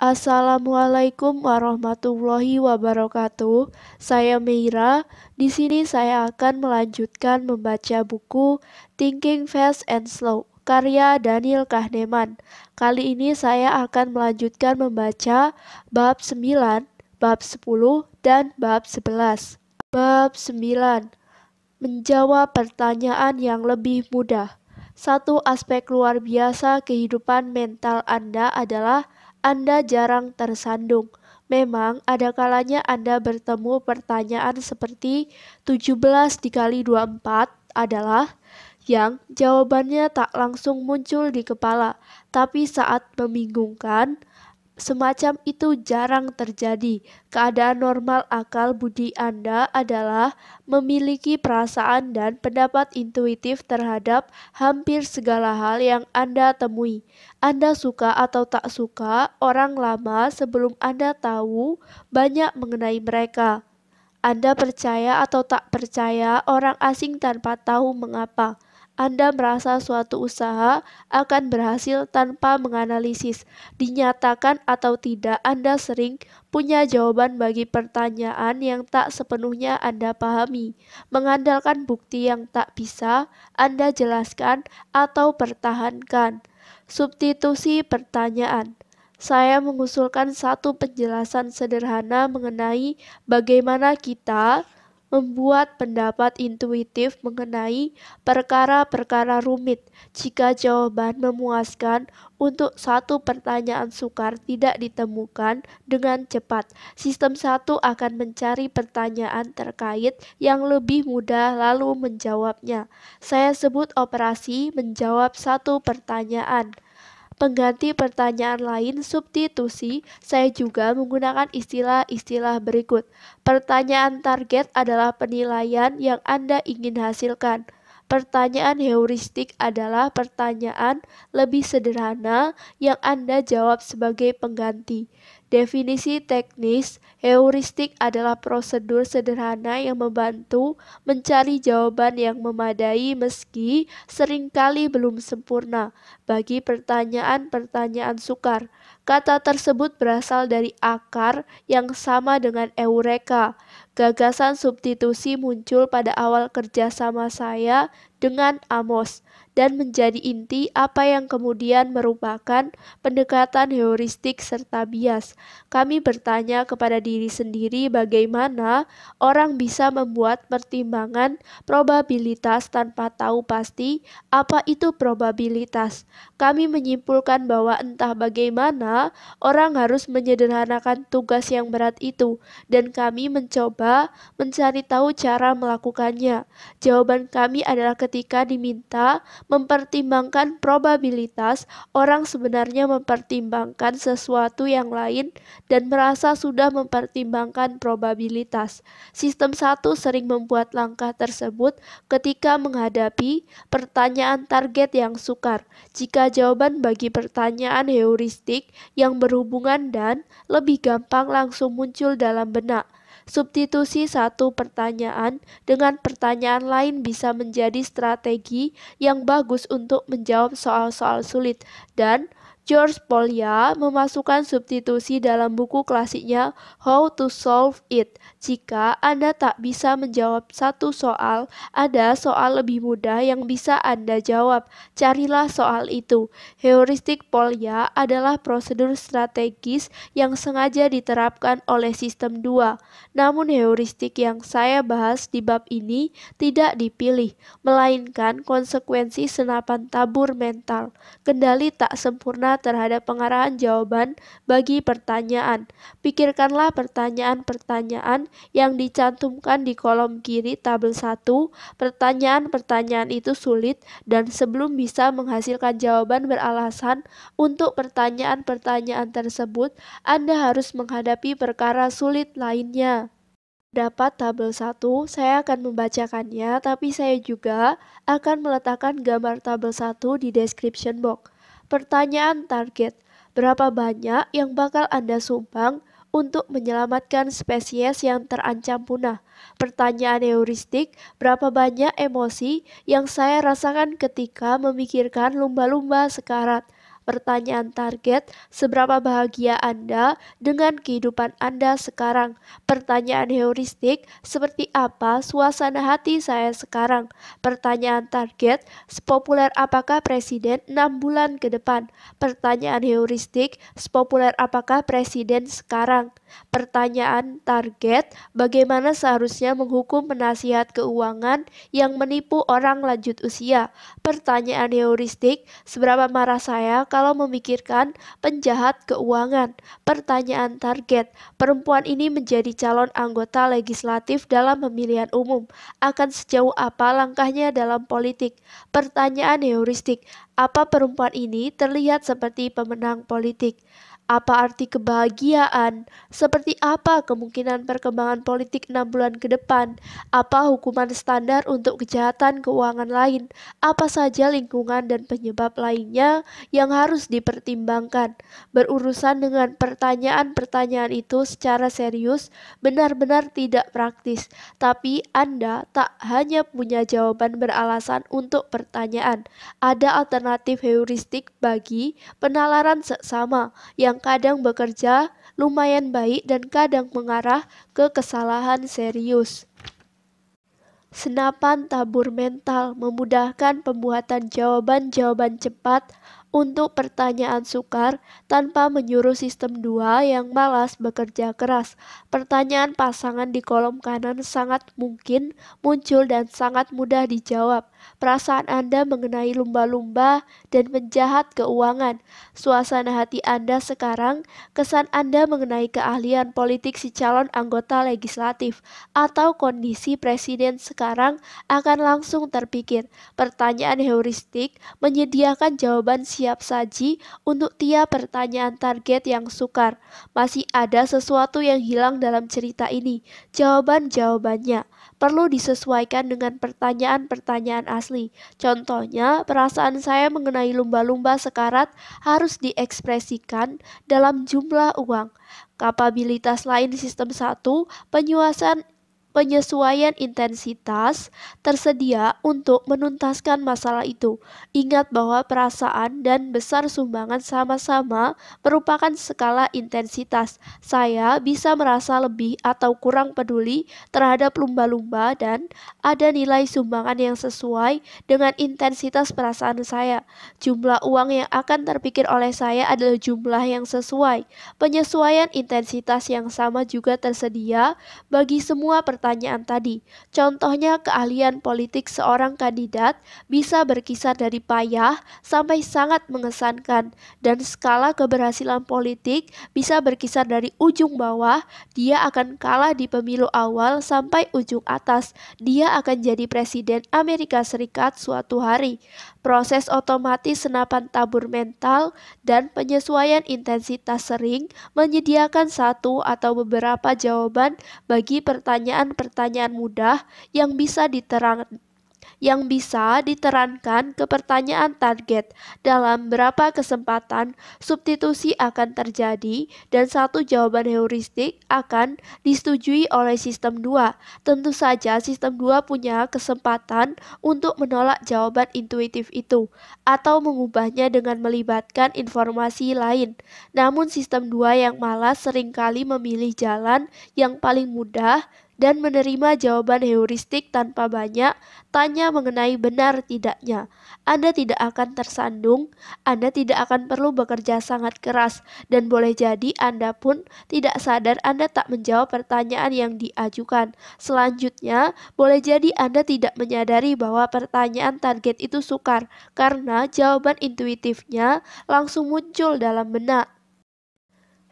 Assalamualaikum warahmatullahi wabarakatuh. Saya Meira. Di sini saya akan melanjutkan membaca buku Thinking Fast and Slow karya Daniel Kahneman. Kali ini saya akan melanjutkan membaca bab 9, bab 10, dan bab 11. Bab 9. Menjawab pertanyaan yang lebih mudah. Satu aspek luar biasa kehidupan mental Anda adalah Anda jarang tersandung. Memang ada kalanya Anda bertemu pertanyaan seperti 17 dikali 24 adalah yang jawabannya tak langsung muncul di kepala, tapi saat membingungkan, semacam itu jarang terjadi. Keadaan normal akal budi Anda adalah memiliki perasaan dan pendapat intuitif terhadap hampir segala hal yang Anda temui. Anda suka atau tak suka orang lama sebelum Anda tahu banyak mengenai mereka. Anda percaya atau tak percaya orang asing tanpa tahu mengapa. Anda merasa suatu usaha akan berhasil tanpa menganalisis. Dinyatakan atau tidak, Anda sering punya jawaban bagi pertanyaan yang tak sepenuhnya Anda pahami. Mengandalkan bukti yang tak bisa Anda jelaskan atau pertahankan. Substitusi pertanyaan. Saya mengusulkan satu penjelasan sederhana mengenai bagaimana kita membuat pendapat intuitif mengenai perkara-perkara rumit. Jika jawaban memuaskan untuk satu pertanyaan sukar tidak ditemukan dengan cepat, sistem satu akan mencari pertanyaan terkait yang lebih mudah lalu menjawabnya. Saya sebut operasi menjawab satu pertanyaan. Pengganti pertanyaan lain substitusi, saya juga menggunakan istilah-istilah berikut. Pertanyaan target adalah penilaian yang Anda ingin hasilkan. Pertanyaan heuristik adalah pertanyaan lebih sederhana yang Anda jawab sebagai pengganti. Definisi teknis, heuristik adalah prosedur sederhana yang membantu mencari jawaban yang memadai meski seringkali belum sempurna. Bagi pertanyaan-pertanyaan sukar, kata tersebut berasal dari akar yang sama dengan eureka. Gagasan substitusi muncul pada awal kerjasama saya dengan Amos dan menjadi inti apa yang kemudian merupakan pendekatan heuristik serta bias. Kami bertanya kepada diri sendiri bagaimana orang bisa membuat pertimbangan probabilitas tanpa tahu pasti apa itu probabilitas. Kami menyimpulkan bahwa entah bagaimana orang harus menyederhanakan tugas yang berat itu, dan kami mencoba mencari tahu cara melakukannya. Jawaban kami adalah ketika diminta mempertimbangkan probabilitas, orang sebenarnya mempertimbangkan sesuatu yang lain dan merasa sudah mempertimbangkan probabilitas. Sistem satu sering membuat langkah tersebut ketika menghadapi pertanyaan target yang sukar. Jika jawaban bagi pertanyaan heuristik yang berhubungan dan lebih gampang langsung muncul dalam benak. Substitusi satu pertanyaan dengan pertanyaan lain bisa menjadi strategi yang bagus untuk menjawab soal-soal sulit, dan George Polya memasukkan substitusi dalam buku klasiknya How to Solve It. Jika Anda tak bisa menjawab satu soal, ada soal lebih mudah yang bisa Anda jawab. Carilah soal itu. Heuristik Polya adalah prosedur strategis yang sengaja diterapkan oleh sistem 2. Namun heuristik yang saya bahas di bab ini tidak dipilih, melainkan konsekuensi senapan tabur mental. Kendali tak sempurna terhadap pengarahan jawaban bagi pertanyaan. Pikirkanlah pertanyaan-pertanyaan yang dicantumkan di kolom kiri tabel 1. Pertanyaan-pertanyaan itu sulit dan sebelum bisa menghasilkan jawaban beralasan untuk pertanyaan-pertanyaan tersebut, Anda harus menghadapi perkara sulit lainnya. Dapat tabel 1, saya akan membacakannya, tapi saya juga akan meletakkan gambar tabel 1 di description box. Pertanyaan target, berapa banyak yang bakal Anda sumbang untuk menyelamatkan spesies yang terancam punah? Pertanyaan heuristik, berapa banyak emosi yang saya rasakan ketika memikirkan lumba-lumba sekarat? Pertanyaan target, seberapa bahagia Anda dengan kehidupan Anda sekarang? Pertanyaan heuristik, seperti apa suasana hati saya sekarang? Pertanyaan target, sepopuler apakah presiden 6 bulan ke depan? Pertanyaan heuristik, sepopuler apakah presiden sekarang? Pertanyaan target, bagaimana seharusnya menghukum penasihat keuangan yang menipu orang lanjut usia? Pertanyaan heuristik, seberapa marah saya kalau memikirkan penjahat keuangan? Pertanyaan target, perempuan ini menjadi calon anggota legislatif dalam pemilihan umum. Akan sejauh apa langkahnya dalam politik? Pertanyaan heuristik, apa perempuan ini terlihat seperti pemenang politik? Apa arti kebahagiaan? Seperti apa kemungkinan perkembangan politik 6 bulan ke depan? Apa hukuman standar untuk kejahatan keuangan lain? Apa saja lingkungan dan penyebab lainnya yang harus dipertimbangkan? Berurusan dengan pertanyaan-pertanyaan itu secara serius benar-benar tidak praktis, tapi Anda tak hanya punya jawaban beralasan untuk pertanyaan, ada alternatif heuristik bagi penalaran seksama yang kadang bekerja lumayan baik dan kadang mengarah ke kesalahan serius. Senapan tabur mental memudahkan pembuatan jawaban-jawaban cepat untuk pertanyaan sukar tanpa menyuruh sistem 2 yang malas bekerja keras. Pertanyaan pasangan di kolom kanan sangat mungkin muncul dan sangat mudah dijawab. Perasaan Anda mengenai lumba-lumba dan penjahat keuangan. Suasana hati Anda sekarang, kesan Anda mengenai keahlian politik si calon anggota legislatif, atau kondisi presiden sekarang akan langsung terpikir. Pertanyaan heuristik menyediakan jawaban siap saji untuk tiap pertanyaan target yang sukar. Masih ada sesuatu yang hilang dalam cerita ini. Jawaban-jawabannya perlu disesuaikan dengan pertanyaan-pertanyaan asli. Contohnya, perasaan saya mengenai lumba-lumba sekarat harus diekspresikan dalam jumlah uang. Kapabilitas lain sistem 1, penyesuaian intensitas tersedia untuk menuntaskan masalah itu. Ingat bahwa perasaan dan besar sumbangan sama-sama merupakan skala intensitas. Saya bisa merasa lebih atau kurang peduli terhadap lumba-lumba dan ada nilai sumbangan yang sesuai dengan intensitas perasaan saya. Jumlah uang yang akan terpikir oleh saya adalah jumlah yang sesuai. Penyesuaian intensitas yang sama juga tersedia bagi semua pertanyaan tadi. Contohnya, keahlian politik seorang kandidat bisa berkisar dari payah sampai sangat mengesankan, dan skala keberhasilan politik bisa berkisar dari ujung bawah, dia akan kalah di pemilu awal, sampai ujung atas, dia akan jadi presiden Amerika Serikat suatu hari. Proses otomatis senapan tabur mental dan penyesuaian intensitas sering menyediakan satu atau beberapa jawaban bagi pertanyaan-pertanyaan mudah yang bisa diterankan ke pertanyaan target. Dalam berapa kesempatan substitusi akan terjadi dan satu jawaban heuristik akan disetujui oleh sistem 2. Tentu saja sistem 2 punya kesempatan untuk menolak jawaban intuitif itu atau mengubahnya dengan melibatkan informasi lain. Namun sistem 2 yang malas seringkali memilih jalan yang paling mudah dan menerima jawaban heuristik tanpa banyak tanya mengenai benar tidaknya. Anda tidak akan tersandung, Anda tidak akan perlu bekerja sangat keras, dan boleh jadi Anda pun tidak sadar Anda tak menjawab pertanyaan yang diajukan. Selanjutnya, boleh jadi Anda tidak menyadari bahwa pertanyaan target itu sukar, karena jawaban intuitifnya langsung muncul dalam benak.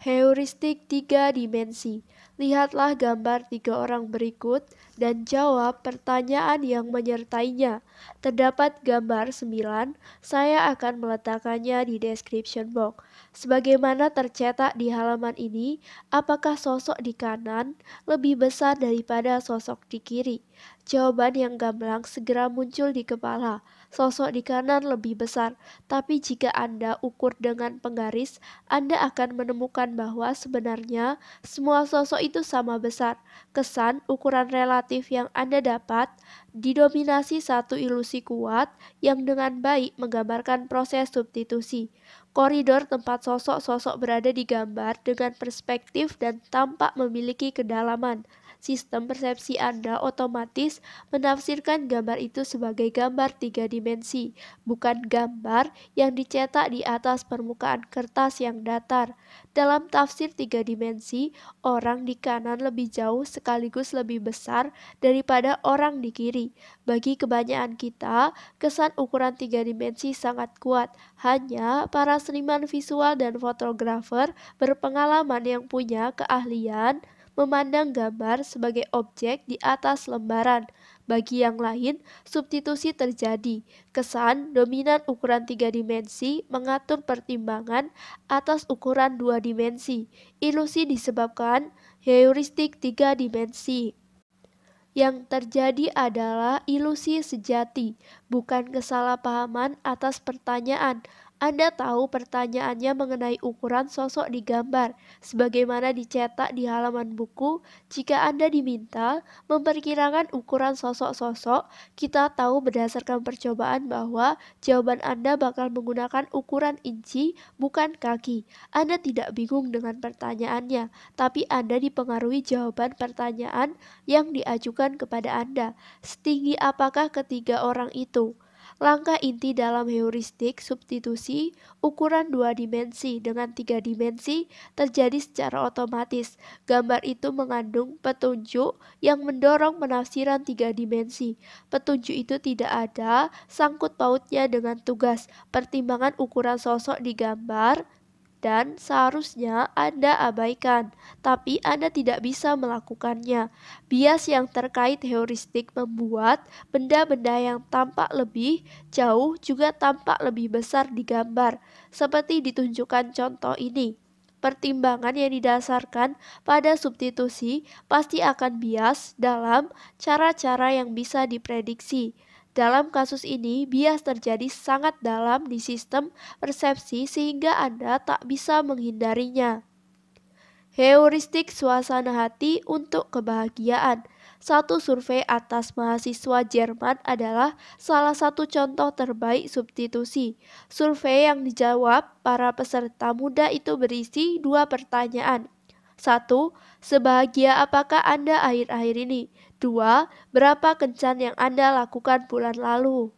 Heuristik 3 dimensi. Lihatlah gambar 3 orang berikut dan jawab pertanyaan yang menyertainya. Terdapat gambar 9, saya akan meletakkannya di description box. Sebagaimana tercetak di halaman ini, apakah sosok di kanan lebih besar daripada sosok di kiri? Jawaban yang gamblang segera muncul di kepala. Sosok di kanan lebih besar, tapi jika Anda ukur dengan penggaris, Anda akan menemukan bahwa sebenarnya semua sosok itu sama besar. Kesan ukuran relatif yang Anda dapat didominasi satu ilusi kuat yang dengan baik menggambarkan proses substitusi. koridor tempat sosok-sosok berada di gambar dengan perspektif dan tampak memiliki kedalaman. Sistem persepsi Anda otomatis menafsirkan gambar itu sebagai gambar 3 dimensi, bukan gambar yang dicetak di atas permukaan kertas yang datar. Dalam tafsir 3 dimensi, orang di kanan lebih jauh sekaligus lebih besar daripada orang di kiri. Bagi kebanyakan kita, kesan ukuran 3 dimensi sangat kuat. Hanya para seniman visual dan fotografer berpengalaman yang punya keahlian memandang gambar sebagai objek di atas lembaran. Bagi yang lain, substitusi terjadi. Kesan dominan ukuran 3 dimensi mengatur pertimbangan atas ukuran 2 dimensi. Ilusi disebabkan heuristik 3 dimensi. Yang terjadi adalah ilusi sejati, bukan kesalahpahaman atas pertanyaan. Anda tahu pertanyaannya mengenai ukuran sosok di gambar, sebagaimana dicetak di halaman buku. Jika Anda diminta memperkirakan ukuran sosok-sosok, kita tahu berdasarkan percobaan bahwa jawaban Anda bakal menggunakan ukuran inci, bukan kaki. Anda tidak bingung dengan pertanyaannya, tapi Anda dipengaruhi jawaban pertanyaan yang diajukan kepada Anda. Setinggi apakah ketiga orang itu? Langkah inti dalam heuristik substitusi ukuran 2 dimensi dengan 3 dimensi terjadi secara otomatis. Gambar itu mengandung petunjuk yang mendorong penafsiran 3 dimensi. Petunjuk itu tidak ada sangkut pautnya dengan tugas pertimbangan ukuran sosok di gambar, dan seharusnya Anda abaikan, tapi Anda tidak bisa melakukannya. Bias yang terkait heuristik membuat benda-benda yang tampak lebih jauh juga tampak lebih besar di gambar, seperti ditunjukkan contoh ini. Pertimbangan yang didasarkan pada substitusi pasti akan bias dalam cara-cara yang bisa diprediksi. Dalam kasus ini, bias terjadi sangat dalam di sistem persepsi sehingga Anda tak bisa menghindarinya. Heuristik suasana hati untuk kebahagiaan. Satu survei atas mahasiswa Jerman adalah salah satu contoh terbaik substitusi. Survei yang dijawab para peserta muda itu berisi 2 pertanyaan. 1. Sebahagia apakah Anda akhir-akhir ini? 2. Berapa kencan yang Anda lakukan bulan lalu?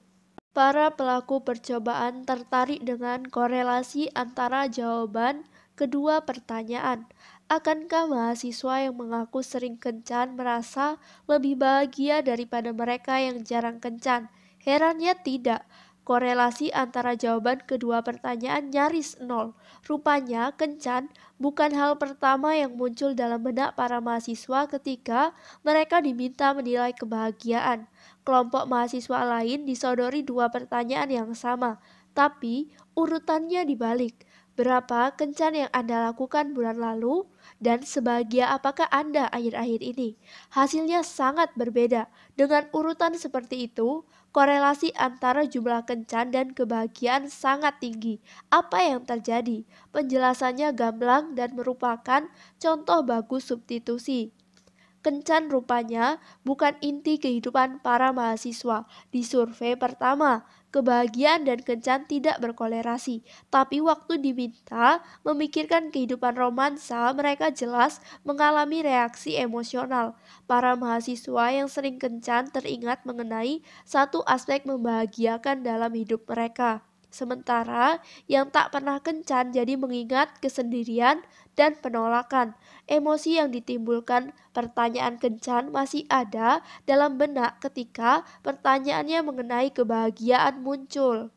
Para pelaku percobaan tertarik dengan korelasi antara jawaban kedua pertanyaan. Akankah mahasiswa yang mengaku sering kencan merasa lebih bahagia daripada mereka yang jarang kencan? Herannya tidak. Korelasi antara jawaban kedua pertanyaan nyaris nol. Rupanya kencan bukan hal pertama yang muncul dalam benak para mahasiswa ketika mereka diminta menilai kebahagiaan. Kelompok mahasiswa lain disodori 2 pertanyaan yang sama, tapi urutannya dibalik. Berapa kencan yang Anda lakukan bulan lalu? Dan sebahagia apakah Anda akhir-akhir ini? Hasilnya sangat berbeda. Dengan urutan seperti itu, korelasi antara jumlah kencan dan kebahagiaan sangat tinggi. Apa yang terjadi? Penjelasannya gamblang dan merupakan contoh bagus substitusi. Kencan rupanya bukan inti kehidupan para mahasiswa. Di survei pertama, kebahagiaan dan kencan tidak berkolerasi, tapi waktu diminta memikirkan kehidupan romansa, mereka jelas mengalami reaksi emosional. Para mahasiswa yang sering kencan teringat mengenai satu aspek membahagiakan dalam hidup mereka. Sementara yang tak pernah kencan jadi mengingat kesendirian dan penolakan. Emosi yang ditimbulkan pertanyaan kencan masih ada dalam benak ketika pertanyaannya mengenai kebahagiaan muncul.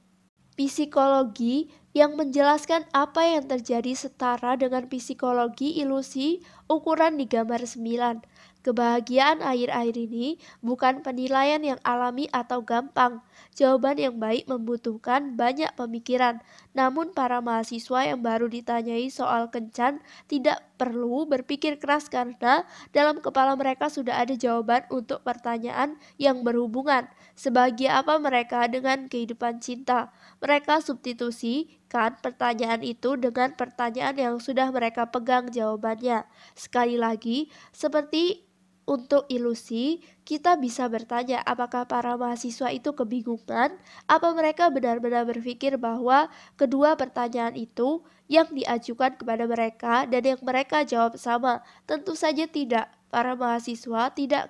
Psikologi yang menjelaskan apa yang terjadi setara dengan psikologi ilusi ukuran di gambar 9. Kebahagiaan akhir-akhir ini bukan penilaian yang alami atau gampang. Jawaban yang baik membutuhkan banyak pemikiran. Namun para mahasiswa yang baru ditanyai soal kencan tidak perlu berpikir keras karena dalam kepala mereka sudah ada jawaban untuk pertanyaan yang berhubungan. Sebahagia apa mereka dengan kehidupan cinta? Mereka substitusikan pertanyaan itu dengan pertanyaan yang sudah mereka pegang jawabannya. Sekali lagi, seperti untuk ilusi, Kita bisa bertanya apakah para mahasiswa itu kebingungan, apa mereka benar-benar berpikir bahwa kedua pertanyaan itu yang diajukan kepada mereka dan yang mereka jawab sama. Tentu saja tidak. Para mahasiswa tidak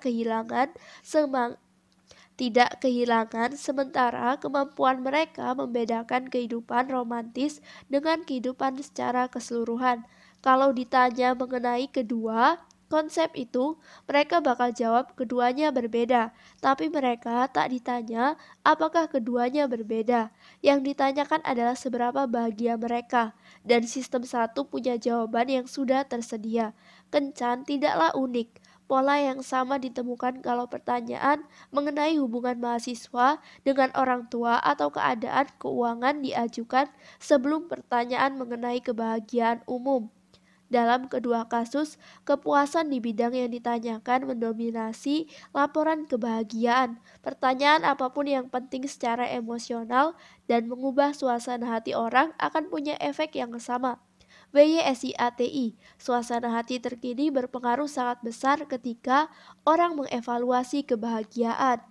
kehilangan sementara kemampuan mereka membedakan kehidupan romantis dengan kehidupan secara keseluruhan. Kalau ditanya mengenai kedua konsep itu, mereka bakal jawab keduanya berbeda, tapi mereka tak ditanya apakah keduanya berbeda. Yang ditanyakan adalah seberapa bahagia mereka, dan sistem satu punya jawaban yang sudah tersedia. Kencan tidaklah unik. Pola yang sama ditemukan kalau pertanyaan mengenai hubungan mahasiswa dengan orang tua atau keadaan keuangan diajukan sebelum pertanyaan mengenai kebahagiaan umum. Dalam kedua kasus, kepuasan di bidang yang ditanyakan mendominasi laporan kebahagiaan. Pertanyaan apapun yang penting secara emosional dan mengubah suasana hati orang akan punya efek yang sama. WYSIATI, suasana hati terkini berpengaruh sangat besar ketika orang mengevaluasi kebahagiaan.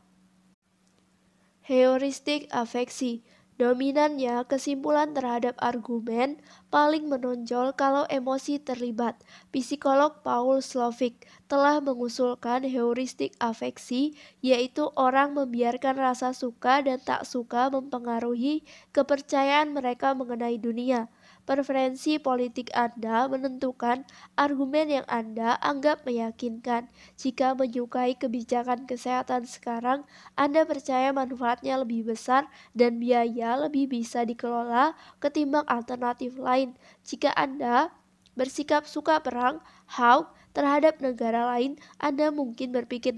Heuristik afeksi, dominannya kesimpulan terhadap argumen paling menonjol kalau emosi terlibat. Psikolog Paul Slovic telah mengusulkan heuristik afeksi, yaitu orang membiarkan rasa suka dan tak suka mempengaruhi kepercayaan mereka mengenai dunia. Preferensi politik Anda menentukan argumen yang Anda anggap meyakinkan. Jika menyukai kebijakan kesehatan sekarang, Anda percaya manfaatnya lebih besar dan biaya lebih bisa dikelola ketimbang alternatif lain. Jika Anda bersikap suka perang, hawk terhadap negara lain, Anda mungkin berpikir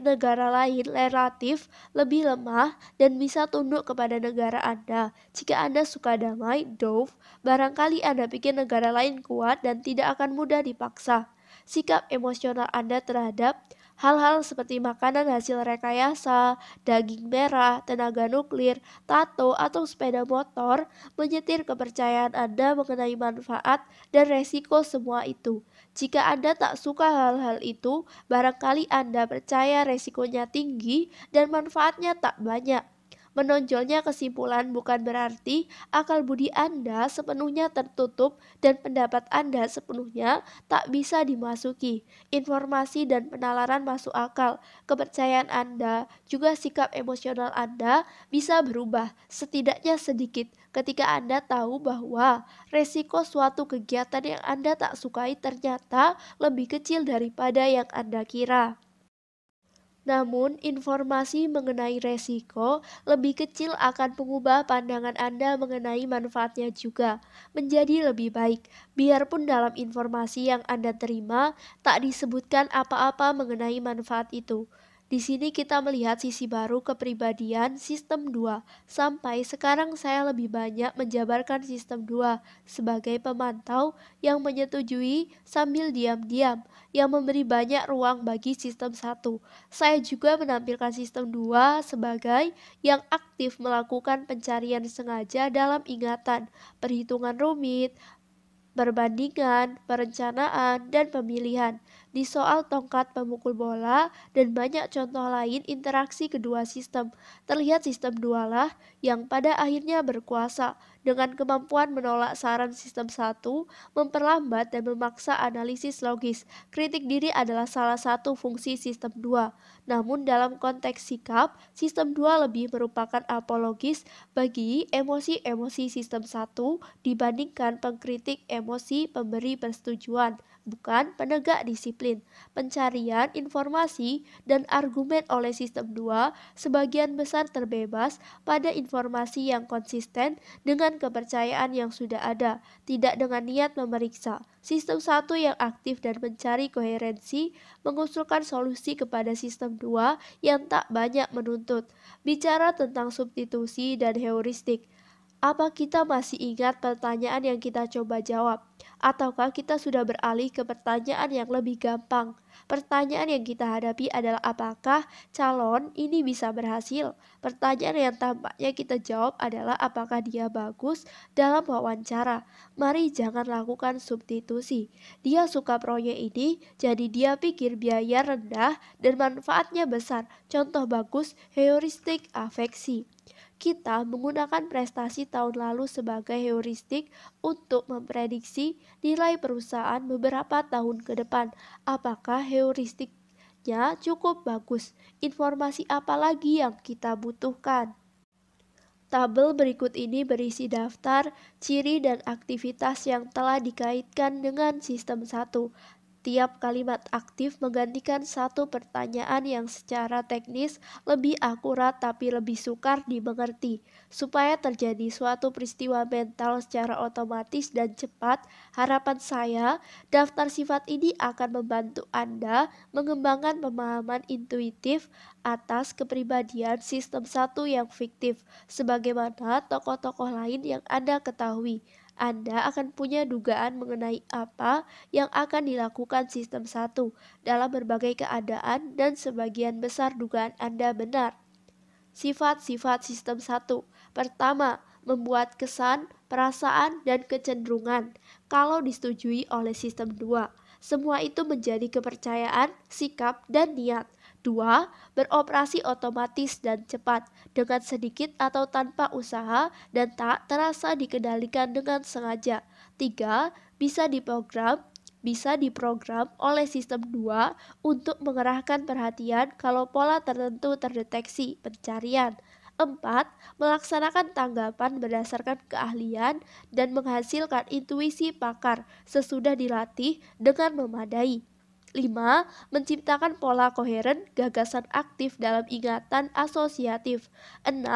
negara lain relatif lebih lemah dan bisa tunduk kepada negara Anda. Jika Anda suka damai, Dove, barangkali Anda pikir negara lain kuat dan tidak akan mudah dipaksa. Sikap emosional Anda terhadap hal-hal seperti makanan hasil rekayasa, daging merah, tenaga nuklir, tato, atau sepeda motor menyetir kepercayaan Anda mengenai manfaat dan resiko semua itu. Jika Anda tak suka hal-hal itu, barangkali Anda percaya resikonya tinggi dan manfaatnya tak banyak. Menonjolnya kesimpulan bukan berarti akal budi Anda sepenuhnya tertutup dan pendapat Anda sepenuhnya tak bisa dimasuki. Informasi dan penalaran masuk akal. Kepercayaan Anda, juga sikap emosional Anda bisa berubah, setidaknya sedikit, ketika Anda tahu bahwa resiko suatu kegiatan yang Anda tak sukai ternyata lebih kecil daripada yang Anda kira. Namun, informasi mengenai resiko lebih kecil akan mengubah pandangan Anda mengenai manfaatnya juga menjadi lebih baik. Biarpun dalam informasi yang Anda terima tak disebutkan apa-apa mengenai manfaat itu. Di sini kita melihat sisi baru kepribadian sistem 2. Sampai sekarang saya lebih banyak menjabarkan sistem 2 sebagai pemantau yang menyetujui sambil diam-diam, yang memberi banyak ruang bagi sistem 1. Saya juga menampilkan sistem 2 sebagai yang aktif melakukan pencarian sengaja dalam ingatan, perhitungan rumit, perbandingan, perencanaan, dan pemilihan. Di soal tongkat pemukul bola dan banyak contoh lain interaksi kedua sistem, terlihat sistem 2 lah yang pada akhirnya berkuasa dengan kemampuan menolak saran sistem 1, memperlambat dan memaksa analisis logis. Kritik diri adalah salah satu fungsi sistem 2. Namun dalam konteks sikap, sistem 2 lebih merupakan apologis bagi emosi-emosi sistem 1 dibandingkan pengkritik emosi pemberi persetujuan, bukan penegak disiplin. Pencarian informasi dan argumen oleh sistem 2 sebagian besar terbebas pada informasi yang konsisten dengan kepercayaan yang sudah ada, tidak dengan niat memeriksa. Sistem 1 yang aktif dan mencari koherensi mengusulkan solusi kepada sistem 2 yang tak banyak menuntut. Bicara tentang substitusi dan heuristik, Apa kita masih ingat pertanyaan yang kita coba jawab? Ataukah kita sudah beralih ke pertanyaan yang lebih gampang? Pertanyaan yang kita hadapi adalah apakah calon ini bisa berhasil? Pertanyaan yang tampaknya kita jawab adalah apakah dia bagus dalam wawancara. Mari jangan lakukan substitusi. Dia suka proyek ini, jadi dia pikir biaya rendah dan manfaatnya besar. Contoh bagus, heuristik afeksi. Kita menggunakan prestasi tahun lalu sebagai heuristik untuk memprediksi nilai perusahaan beberapa tahun ke depan. Apakah heuristiknya cukup bagus? Informasi apa lagi yang kita butuhkan? Tabel berikut ini berisi daftar, ciri, dan aktivitas yang telah dikaitkan dengan sistem 1. Tiap kalimat aktif menggantikan satu pertanyaan yang secara teknis lebih akurat tapi lebih sukar dimengerti. Supaya terjadi suatu peristiwa mental secara otomatis dan cepat, harapan saya, daftar sifat ini akan membantu Anda mengembangkan pemahaman intuitif atas kepribadian sistem 1 yang fiktif, sebagaimana tokoh-tokoh lain yang Anda ketahui. Anda akan punya dugaan mengenai apa yang akan dilakukan sistem 1 dalam berbagai keadaan dan sebagian besar dugaan Anda benar. Sifat-sifat sistem 1. Pertama, membuat kesan, perasaan, dan kecenderungan. Kalau disetujui oleh sistem 2, semua itu menjadi kepercayaan, sikap, dan niat. 2. Beroperasi otomatis dan cepat, dengan sedikit atau tanpa usaha dan tak terasa dikendalikan dengan sengaja. 3. Bisa diprogram oleh sistem 2 untuk mengerahkan perhatian kalau pola tertentu terdeteksi pencarian. 4. Melaksanakan tanggapan berdasarkan keahlian dan menghasilkan intuisi pakar sesudah dilatih dengan memadai. 5. Menciptakan pola koheren gagasan aktif dalam ingatan asosiatif. 6.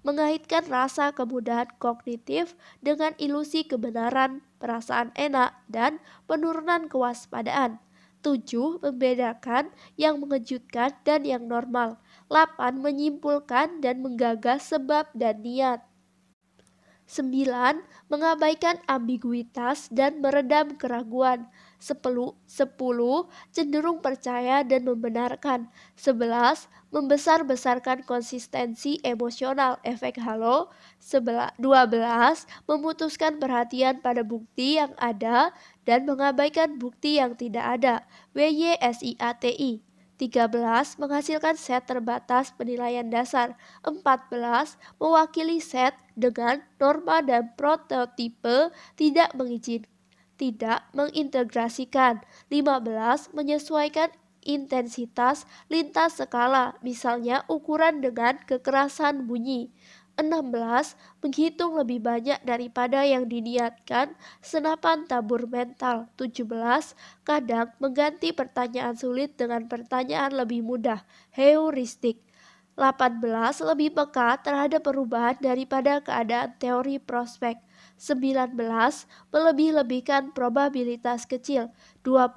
Mengaitkan rasa kemudahan kognitif dengan ilusi kebenaran, perasaan enak, dan penurunan kewaspadaan. 7. Membedakan yang mengejutkan dan yang normal. 8. Menyimpulkan dan menggagas sebab dan niat. 9. Mengabaikan ambiguitas dan meredam keraguan. 10. Cenderung percaya dan membenarkan. 11. Membesar-besarkan konsistensi emosional efek halo. 12. Memutuskan perhatian pada bukti yang ada dan mengabaikan bukti yang tidak ada. WYSIATI. 13. Menghasilkan set terbatas penilaian dasar. 14. Mewakili set dengan norma dan prototipe tidak mengintegrasikan. 15. Menyesuaikan intensitas lintas skala, misalnya ukuran dengan kekerasan bunyi. 16. Menghitung lebih banyak daripada yang diniatkan, senapan tabur mental. 17. Kadang mengganti pertanyaan sulit dengan pertanyaan lebih mudah, heuristik. 18. Lebih peka terhadap perubahan daripada keadaan teori prospek. 19. Melebih-lebihkan probabilitas kecil. 20.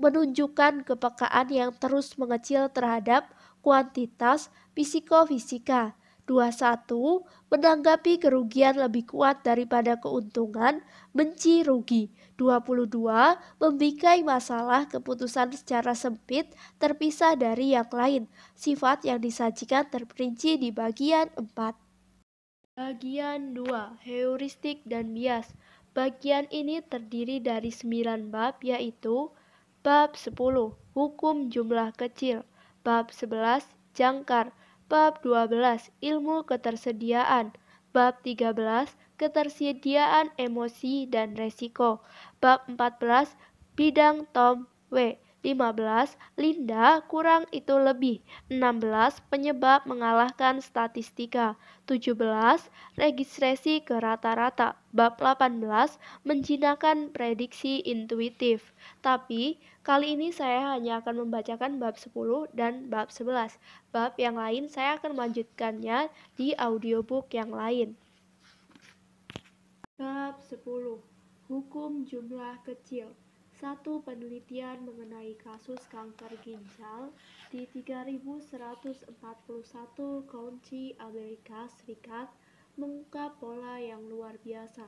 Menunjukkan kepekaan yang terus mengecil terhadap kuantitas psikofisika. 21. Menanggapi kerugian lebih kuat daripada keuntungan, benci rugi. 22. Membikai masalah keputusan secara sempit, terpisah dari yang lain. Sifat yang disajikan terperinci di bagian 4. Bagian 2. Heuristik dan bias. Bagian ini terdiri dari 9 bab, yaitu Bab 10. Hukum jumlah kecil. Bab 11. Jangkar. Bab 12. Ilmu ketersediaan. Bab 13. Ketersediaan emosi dan resiko. Bab 14. Bidang Tom W. 15. Linda kurang itu lebih. 16. Penyebab mengalahkan statistika. 17. Registrasi ke rata-rata. Bab 18. Menjinakkan prediksi intuitif. Tapi kali ini saya hanya akan membacakan bab 10 dan bab 11. Bab yang lain saya akan melanjutkannya di audiobook yang lain. Bab 10. Hukum jumlah kecil. Satu penelitian mengenai kasus kanker ginjal di 3141 county Amerika Serikat mengungkap pola yang luar biasa.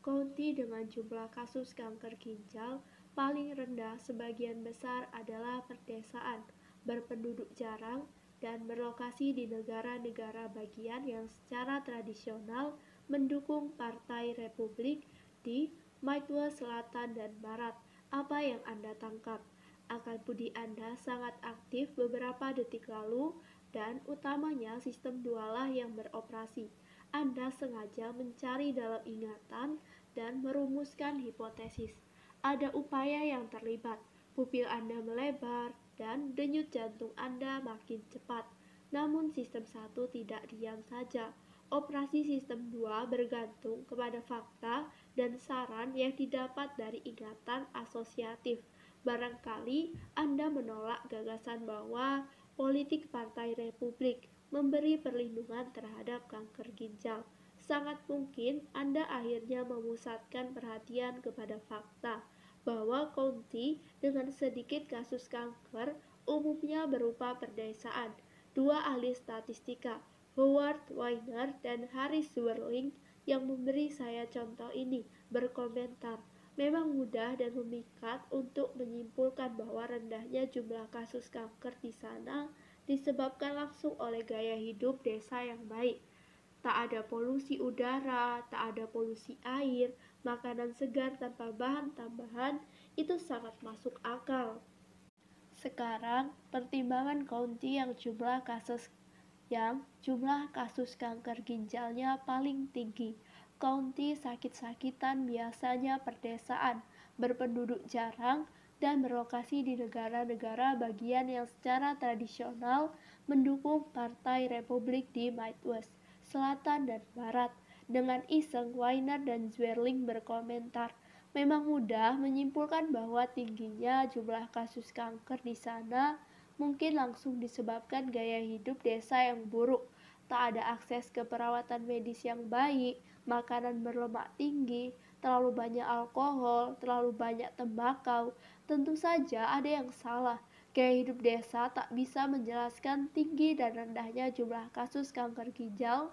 County dengan jumlah kasus kanker ginjal paling rendah sebagian besar adalah perdesaan, berpenduduk jarang, dan berlokasi di negara-negara bagian yang secara tradisional mendukung Partai Republik di Midwest Selatan dan Barat. Apa yang Anda tangkap? Akal budi Anda sangat aktif beberapa detik lalu dan utamanya sistem dualah yang beroperasi. Anda sengaja mencari dalam ingatan dan merumuskan hipotesis. Ada upaya yang terlibat, pupil Anda melebar, dan denyut jantung Anda makin cepat. Namun sistem 1 tidak diam saja. Operasi sistem 2 bergantung kepada fakta dan saran yang didapat dari ingatan asosiatif. Barangkali Anda menolak gagasan bahwa politik Partai Republik memberi perlindungan terhadap kanker ginjal. Sangat mungkin Anda akhirnya memusatkan perhatian kepada fakta bahwa county dengan sedikit kasus kanker umumnya berupa perdesaan. Dua ahli statistika, Howard Weiner dan Harry Swerling, yang memberi saya contoh ini, berkomentar, memang mudah dan memikat untuk menyimpulkan bahwa rendahnya jumlah kasus kanker di sana disebabkan langsung oleh gaya hidup desa yang baik. Tak ada polusi udara, tak ada polusi air, makanan segar tanpa bahan tambahan, itu sangat masuk akal. Sekarang, pertimbangan county yang jumlah kasus kanker ginjalnya paling tinggi. County sakit-sakitan biasanya perdesaan, berpenduduk jarang, dan berlokasi di negara-negara bagian yang secara tradisional mendukung Partai Republik di Midwest, Selatan, dan Barat. Dengan iseng, Weiner dan Zwerling berkomentar, memang mudah menyimpulkan bahwa tingginya jumlah kasus kanker di sana mungkin langsung disebabkan gaya hidup desa yang buruk, tak ada akses ke perawatan medis yang baik, makanan berlemak tinggi, terlalu banyak alkohol, terlalu banyak tembakau. Tentu saja ada yang salah. Gaya hidup desa tak bisa menjelaskan tinggi dan rendahnya jumlah kasus kanker ginjal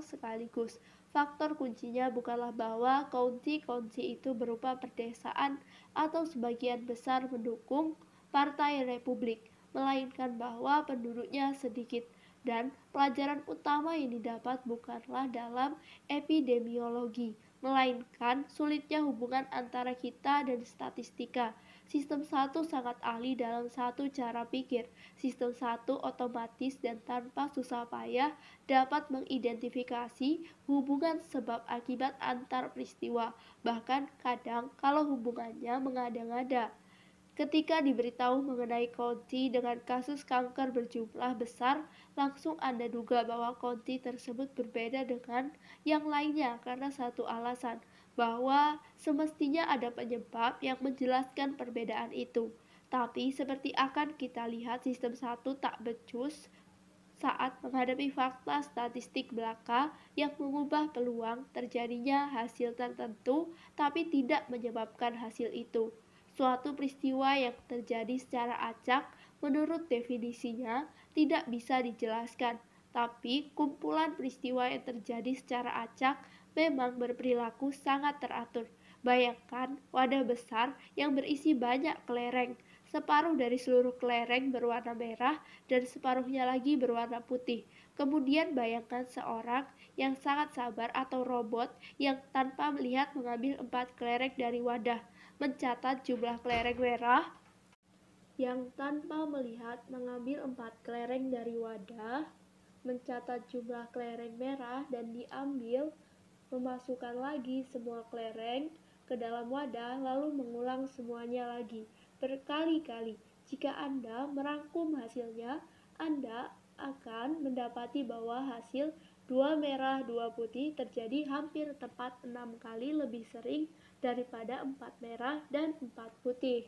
sekaligus. Faktor kuncinya bukanlah bahwa county itu berupa perdesaan atau sebagian besar mendukung Partai Republik, melainkan bahwa penduduknya sedikit. Dan pelajaran utama yang didapat bukanlah dalam epidemiologi, melainkan sulitnya hubungan antara kita dan statistika. Sistem 1 sangat ahli dalam satu cara pikir. Sistem 1 otomatis dan tanpa susah payah dapat mengidentifikasi hubungan sebab akibat antar peristiwa, bahkan kadang kalau hubungannya mengada-ngada. Ketika diberitahu mengenai county dengan kasus kanker berjumlah besar, langsung Anda duga bahwa county tersebut berbeda dengan yang lainnya karena satu alasan, bahwa semestinya ada penyebab yang menjelaskan perbedaan itu. Tapi seperti akan kita lihat, sistem 1 tak becus saat menghadapi fakta statistik belaka yang mengubah peluang terjadinya hasil tertentu tapi tidak menyebabkan hasil itu. Suatu peristiwa yang terjadi secara acak menurut definisinya tidak bisa dijelaskan, tapi kumpulan peristiwa yang terjadi secara acak memang berperilaku sangat teratur. Bayangkan wadah besar yang berisi banyak kelereng. Separuh dari seluruh kelereng berwarna merah dan separuhnya lagi berwarna putih. Kemudian bayangkan seorang yang sangat sabar atau robot yang tanpa melihat mengambil 4 kelereng dari wadah, mencatat jumlah kelereng merah yang tanpa melihat mengambil 4 kelereng dari wadah, mencatat jumlah kelereng merah dan diambil, memasukkan lagi semua kelereng ke dalam wadah lalu mengulang semuanya lagi berkali-kali. Jika Anda merangkum hasilnya, Anda akan mendapati bahwa hasil 2 merah 2 putih terjadi hampir tepat 6 kali lebih sering daripada 4 merah dan 4 putih.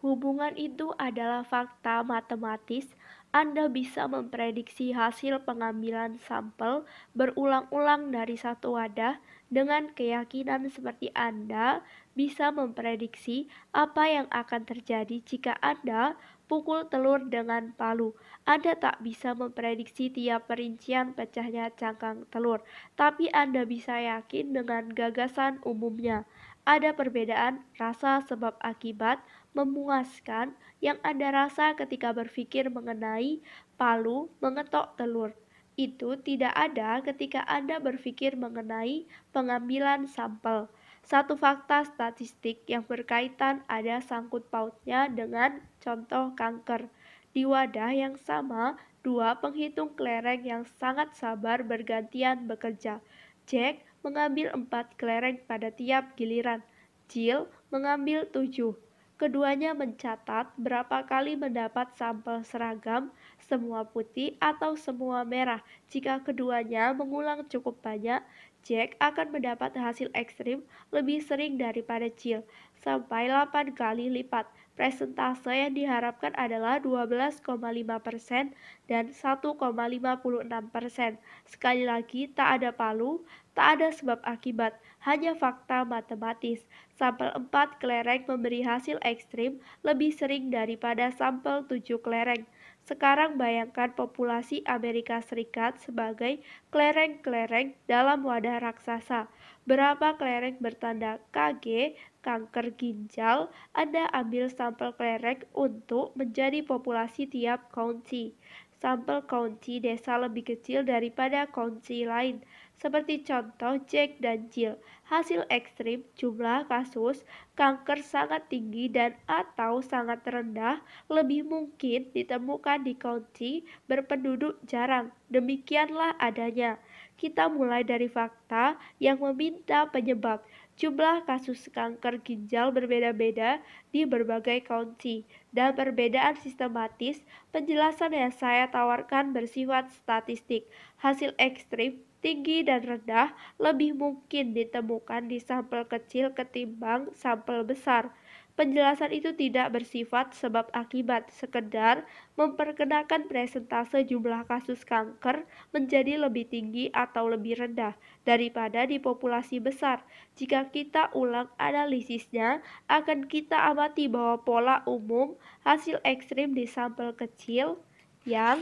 Hubungan itu adalah fakta matematis. Anda bisa memprediksi hasil pengambilan sampel berulang-ulang dari satu wadah dengan keyakinan seperti Anda bisa memprediksi apa yang akan terjadi jika Anda pukul telur dengan palu. Anda tak bisa memprediksi tiap perincian pecahnya cangkang telur, tapi Anda bisa yakin dengan gagasan umumnya. Ada perbedaan rasa sebab akibat memuaskan yang Anda rasa ketika berpikir mengenai palu mengetok telur. Itu tidak ada ketika Anda berpikir mengenai pengambilan sampel. Satu fakta statistik yang berkaitan ada sangkut pautnya dengan contoh kanker. Di wadah yang sama, dua penghitung kelereng yang sangat sabar bergantian bekerja. Jack mengambil 4 kelereng pada tiap giliran. Jill mengambil 7. Keduanya mencatat berapa kali mendapat sampel seragam, semua putih atau semua merah. Jika keduanya mengulang cukup banyak, Jack akan mendapat hasil ekstrim lebih sering daripada Jill, sampai 8 kali lipat. Persentase yang diharapkan adalah 12,5% dan 1,56%. Sekali lagi, tak ada palu, tak ada sebab akibat, hanya fakta matematis. Sampel 4 kelereng memberi hasil ekstrim lebih sering daripada sampel 7 kelereng. Sekarang bayangkan populasi Amerika Serikat sebagai kelereng-kelereng dalam wadah raksasa. Berapa kelereng bertanda KG, kanker ginjal, Anda ambil sampel kelereng untuk menjadi populasi tiap county. Sampel county desa lebih kecil daripada county lain, seperti contoh Jack dan Jill. Hasil ekstrim jumlah kasus kanker sangat tinggi dan atau sangat rendah lebih mungkin ditemukan di county berpenduduk jarang. Demikianlah adanya. Kita mulai dari fakta yang meminta penyebab. Jumlah kasus kanker ginjal berbeda-beda di berbagai county, dan perbedaan sistematis. Penjelasan yang saya tawarkan bersifat statistik. Hasil ekstrim, tinggi dan rendah lebih mungkin ditemukan di sampel kecil ketimbang sampel besar. Penjelasan itu tidak bersifat sebab akibat, sekedar memperkenalkan presentase jumlah kasus kanker menjadi lebih tinggi atau lebih rendah daripada di populasi besar. Jika kita ulang analisisnya, akan kita amati bahwa pola umum hasil ekstrim di sampel kecil yang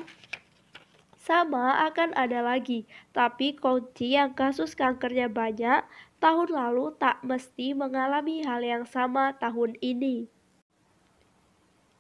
sama akan ada lagi, tapi county yang kasus kankernya banyak tahun lalu tak mesti mengalami hal yang sama tahun ini.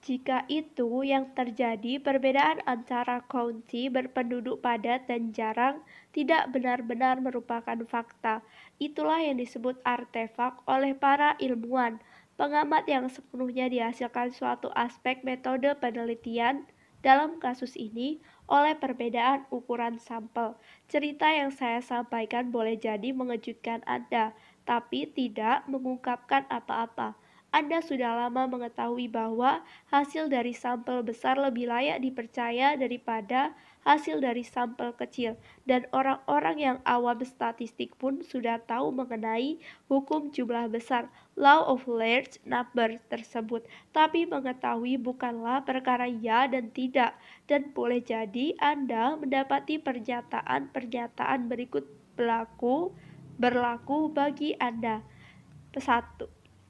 Jika itu yang terjadi, perbedaan antara county berpenduduk padat dan jarang tidak benar-benar merupakan fakta. Itulah yang disebut artefak oleh para ilmuwan. Pengamat yang sepenuhnya dihasilkan suatu aspek metode penelitian dalam kasus ini oleh perbedaan ukuran sampel. Cerita yang saya sampaikan boleh jadi mengejutkan Anda, tapi tidak mengungkapkan apa-apa. Anda sudah lama mengetahui bahwa hasil dari sampel besar lebih layak dipercaya daripada hasil dari sampel kecil, dan orang-orang yang awam statistik pun sudah tahu mengenai hukum jumlah besar, law of large number tersebut. Tapi mengetahui bukanlah perkara ya dan tidak, dan boleh jadi Anda mendapati pernyataan-pernyataan berikut berlaku bagi Anda.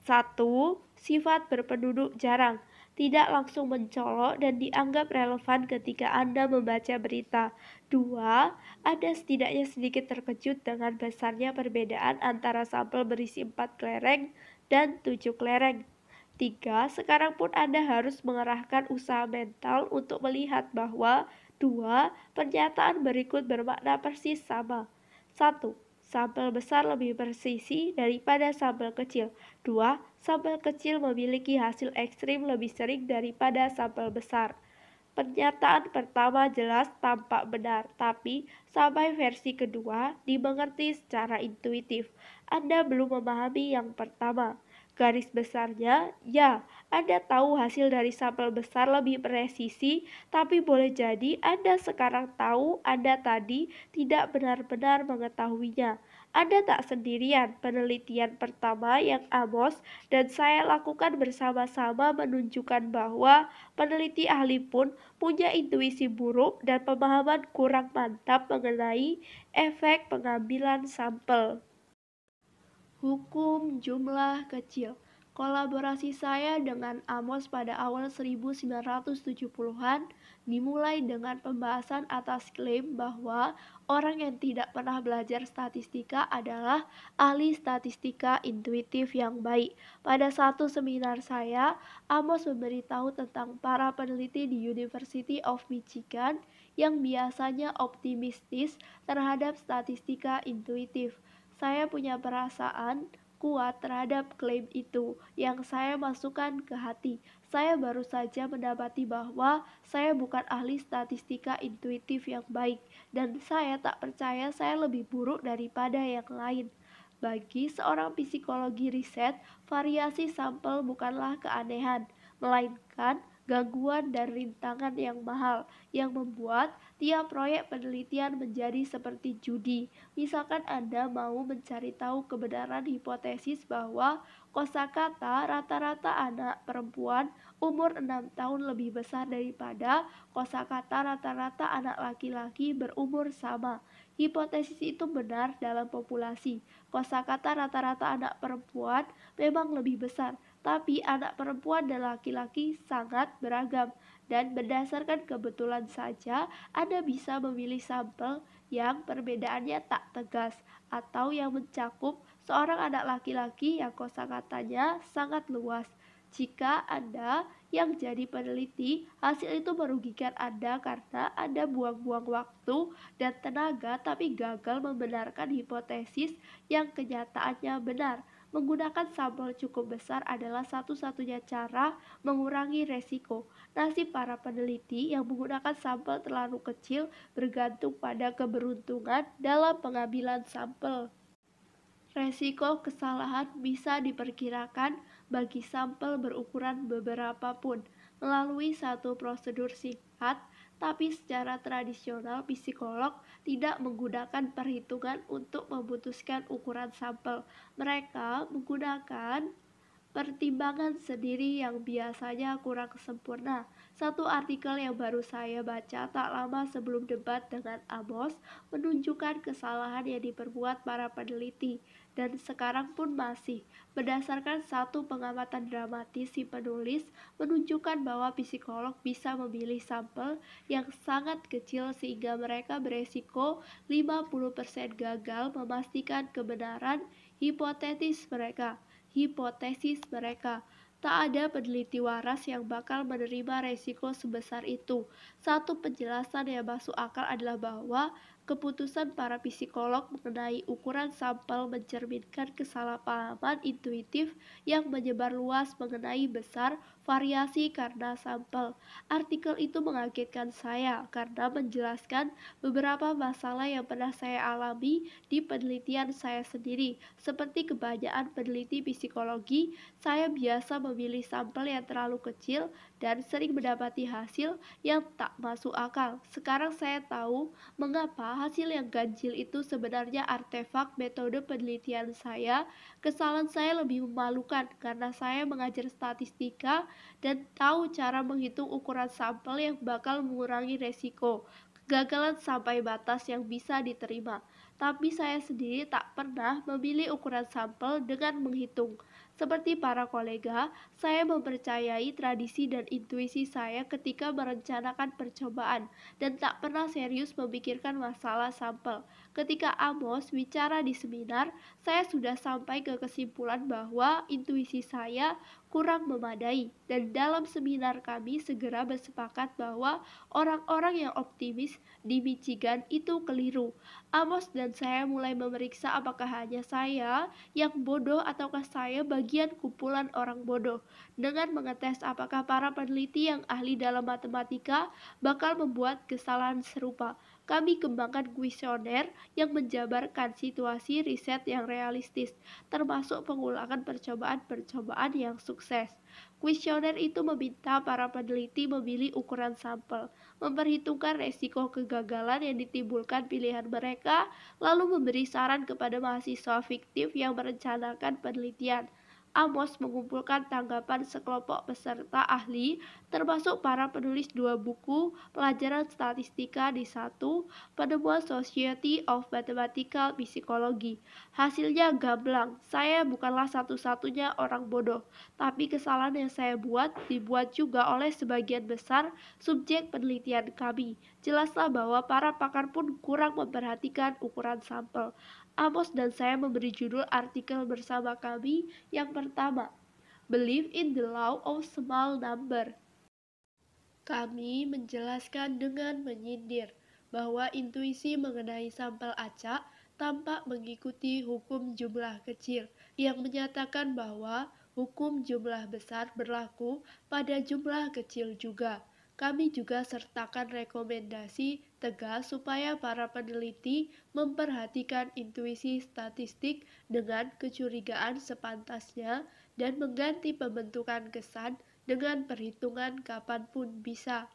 Satu, sifat berpenduduk jarang, tidak langsung mencolok dan dianggap relevan ketika Anda membaca berita. 2, Anda setidaknya sedikit terkejut dengan besarnya perbedaan antara sampel berisi 4 kelereng dan 7 kelereng. 3, sekarang pun Anda harus mengerahkan usaha mental untuk melihat bahwa 2 pernyataan berikut bermakna persis sama. 1. Sampel besar lebih presisi daripada sampel kecil. 2. Sampel kecil memiliki hasil ekstrim lebih sering daripada sampel besar. Pernyataan pertama jelas tampak benar, tapi sampai versi kedua dimengerti secara intuitif. Anda belum memahami yang pertama. Garis besarnya, ya, Anda tahu hasil dari sampel besar lebih presisi, tapi boleh jadi Anda sekarang tahu Anda tadi tidak benar-benar mengetahuinya. Anda tak sendirian. Penelitian pertama yang Amos dan saya lakukan bersama-sama menunjukkan bahwa peneliti ahli pun punya intuisi buruk dan pemahaman kurang mantap mengenai efek pengambilan sampel. Hukum jumlah kecil. Kolaborasi saya dengan Amos pada awal 1970-an dimulai dengan pembahasan atas klaim bahwa orang yang tidak pernah belajar statistika adalah ahli statistika intuitif yang baik. Pada satu seminar saya, Amos memberitahu tentang para peneliti di University of Michigan yang biasanya optimistis terhadap statistika intuitif. Saya punya perasaan kuat terhadap klaim itu yang saya masukkan ke hati. Saya baru saja mendapati bahwa saya bukan ahli statistika intuitif yang baik, dan saya tak percaya saya lebih buruk daripada yang lain. Bagi seorang psikologi riset, variasi sampel bukanlah keanehan, melainkan gangguan dan rintangan yang mahal yang membuat tiap proyek penelitian menjadi seperti judi. Misalkan Anda mau mencari tahu kebenaran hipotesis bahwa kosakata rata-rata anak perempuan umur 6 tahun lebih besar daripada kosakata rata-rata anak laki-laki berumur sama. Hipotesis itu benar dalam populasi. Kosakata rata-rata anak perempuan memang lebih besar, tapi anak perempuan dan laki-laki sangat beragam, dan berdasarkan kebetulan saja Anda bisa memilih sampel yang perbedaannya tak tegas atau yang mencakup seorang anak laki-laki yang kosakatanya sangat luas. Jika Anda yang jadi peneliti, hasil itu merugikan Anda karena Anda buang-buang waktu dan tenaga tapi gagal membenarkan hipotesis yang kenyataannya benar. Menggunakan sampel cukup besar adalah satu-satunya cara mengurangi resiko. Nasib para peneliti yang menggunakan sampel terlalu kecil bergantung pada keberuntungan dalam pengambilan sampel. Resiko kesalahan bisa diperkirakan bagi sampel berukuran beberapa pun melalui satu prosedur singkat, tapi secara tradisional psikolog tidak menggunakan perhitungan untuk memutuskan ukuran sampel. Mereka menggunakan pertimbangan sendiri yang biasanya kurang sempurna. Satu artikel yang baru saya baca tak lama sebelum debat dengan Amos menunjukkan kesalahan yang diperbuat para peneliti, dan sekarang pun masih. Berdasarkan satu pengamatan dramatis, si penulis menunjukkan bahwa psikolog bisa memilih sampel yang sangat kecil sehingga mereka beresiko 50% gagal memastikan kebenaran hipotesis mereka. Tak ada peneliti waras yang bakal menerima resiko sebesar itu. Satu penjelasan yang masuk akal adalah bahwa keputusan para psikolog mengenai ukuran sampel mencerminkan kesalahpahaman intuitif yang menyebar luas mengenai besar variasi karena sampel. Artikel itu mengagetkan saya karena menjelaskan beberapa masalah yang pernah saya alami di penelitian saya sendiri. Seperti kebanyakan peneliti psikologi, saya biasa memilih sampel yang terlalu kecil dan sering mendapati hasil yang tak masuk akal. Sekarang saya tahu mengapa hasil yang ganjil itu sebenarnya artefak metode penelitian saya. Kesalahan saya lebih memalukan karena saya mengajar statistika dan tahu cara menghitung ukuran sampel yang bakal mengurangi resiko kegagalan sampai batas yang bisa diterima. Tapi saya sendiri tak pernah memilih ukuran sampel dengan menghitung. Seperti para kolega, saya mempercayai tradisi dan intuisi saya ketika merencanakan percobaan dan tak pernah serius memikirkan masalah sampel. Ketika Amos bicara di seminar, saya sudah sampai ke kesimpulan bahwa intuisi saya kurang memadai, dan dalam seminar kami segera bersepakat bahwa orang-orang yang optimis di Michigan itu keliru. Amos dan saya mulai memeriksa apakah hanya saya yang bodoh ataukah saya bagian kumpulan orang bodoh. Dengan mengetes apakah para peneliti yang ahli dalam matematika bakal membuat kesalahan serupa, kami kembangkan kuesioner yang menjabarkan situasi riset yang realistis, termasuk pengulangan percobaan-percobaan yang sukses. Kuesioner itu meminta para peneliti memilih ukuran sampel, memperhitungkan resiko kegagalan yang ditimbulkan pilihan mereka, lalu memberi saran kepada mahasiswa fiktif yang merencanakan penelitian. Amos mengumpulkan tanggapan sekelompok peserta ahli, termasuk para penulis 2 buku pelajaran statistika di 1 penemuan Society of Mathematical Psychology. Hasilnya gamblang, saya bukanlah satu-satunya orang bodoh, tapi kesalahan yang saya buat dibuat juga oleh sebagian besar subjek penelitian kami. Jelaslah bahwa para pakar pun kurang memperhatikan ukuran sampel. Amos dan saya memberi judul artikel bersama kami yang pertama, Believe in the Law of Small Number. Kami menjelaskan dengan menyindir bahwa intuisi mengenai sampel acak tampak mengikuti hukum jumlah kecil yang menyatakan bahwa hukum jumlah besar berlaku pada jumlah kecil juga. Kami juga sertakan rekomendasi tegas supaya para peneliti memperhatikan intuisi statistik dengan kecurigaan sepantasnya dan mengganti pembentukan kesan dengan perhitungan kapanpun bisa,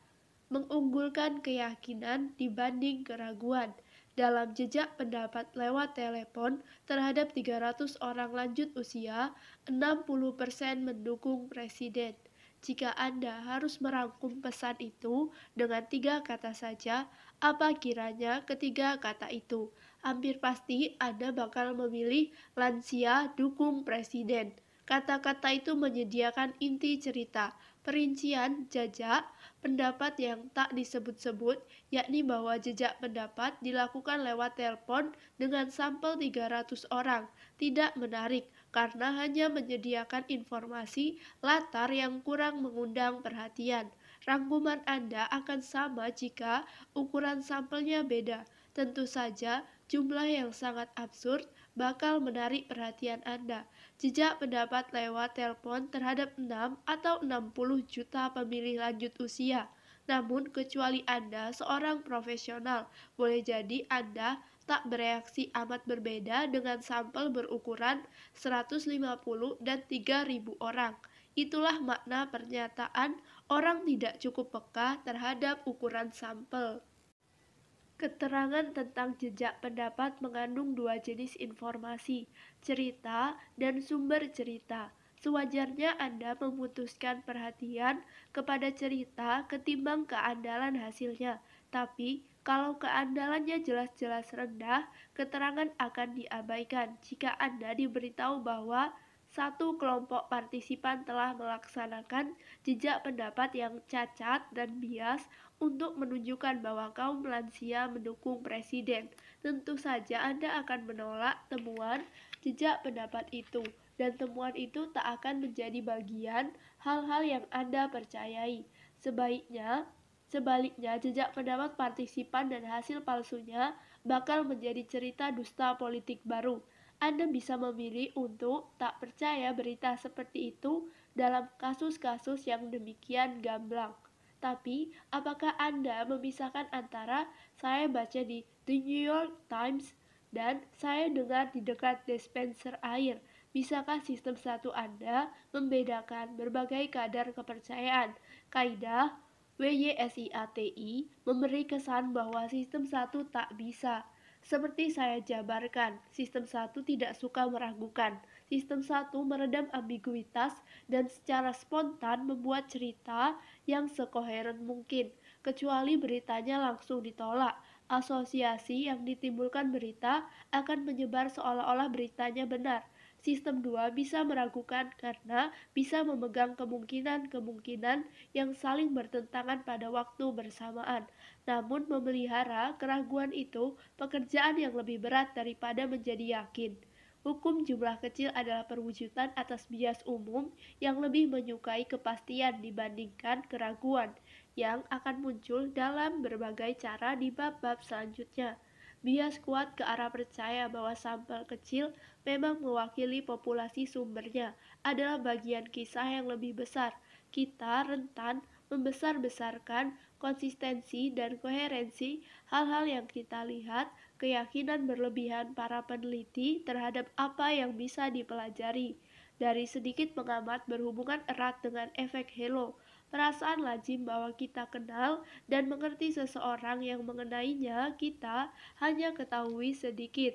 mengunggulkan keyakinan dibanding keraguan. Dalam jejak pendapat lewat telepon terhadap 300 orang lanjut usia, 60% mendukung presiden. Jika Anda harus merangkum pesan itu dengan 3 kata saja, apa kiranya ketiga kata itu? Hampir pasti Anda bakal memilih lansia dukung presiden. Kata-kata itu menyediakan inti cerita, perincian jajak pendapat yang tak disebut-sebut, yakni bahwa jejak pendapat dilakukan lewat telepon dengan sampel 300 orang. Tidak menarik, karena hanya menyediakan informasi latar yang kurang mengundang perhatian. Rangkuman Anda akan sama jika ukuran sampelnya beda. Tentu saja, jumlah yang sangat absurd bakal menarik perhatian Anda. Jejak pendapat lewat telepon terhadap 6 atau 60 juta pemilih lanjut usia. Namun, kecuali Anda seorang profesional, boleh jadi Anda tak bereaksi amat berbeda dengan sampel berukuran 150 dan 3.000 orang. Itulah makna pernyataan orang tidak cukup peka terhadap ukuran sampel. Keterangan tentang jejak pendapat mengandung 2 jenis informasi, cerita dan sumber cerita. Sewajarnya Anda memutuskan perhatian kepada cerita ketimbang keandalan hasilnya. Tapi, kalau keandalannya jelas-jelas rendah, keterangan akan diabaikan jika Anda diberitahu bahwa satu kelompok partisipan telah melaksanakan jejak pendapat yang cacat dan bias untuk menunjukkan bahwa kaum lansia mendukung presiden. Tentu saja Anda akan menolak temuan jejak pendapat itu, dan temuan itu tak akan menjadi bagian hal-hal yang Anda percayai. Sebaliknya, jejak pendapat partisipan dan hasil palsunya bakal menjadi cerita dusta politik baru. Anda bisa memilih untuk tak percaya berita seperti itu dalam kasus-kasus yang demikian gamblang. Tapi, apakah Anda memisahkan antara saya baca di The New York Times dan saya dengar di dekat dispenser air? Bisakah sistem satu Anda membedakan berbagai kadar kepercayaan? Kaidah WYSIATI memberi kesan bahwa sistem satu tak bisa. Seperti saya jabarkan, sistem satu tidak suka meragukan. Sistem satu meredam ambiguitas dan secara spontan membuat cerita yang sekoheren mungkin, kecuali beritanya langsung ditolak. Asosiasi yang ditimbulkan berita akan menyebar seolah-olah beritanya benar. Sistem 2 bisa meragukan karena bisa memegang kemungkinan-kemungkinan yang saling bertentangan pada waktu bersamaan. Namun memelihara keraguan itu pekerjaan yang lebih berat daripada menjadi yakin. Hukum jumlah kecil adalah perwujudan atas bias umum yang lebih menyukai kepastian dibandingkan keraguan yang akan muncul dalam berbagai cara di bab-bab selanjutnya. Bias kuat ke arah percaya bahwa sampel kecil memang mewakili populasi sumbernya adalah bagian kisah yang lebih besar. Kita rentan membesar-besarkan konsistensi dan koherensi hal-hal yang kita lihat, keyakinan berlebihan para peneliti terhadap apa yang bisa dipelajari. Dari sedikit mengamat berhubungan erat dengan efek halo, perasaan lazim bahwa kita kenal dan mengerti seseorang yang mengenainya kita hanya ketahui sedikit.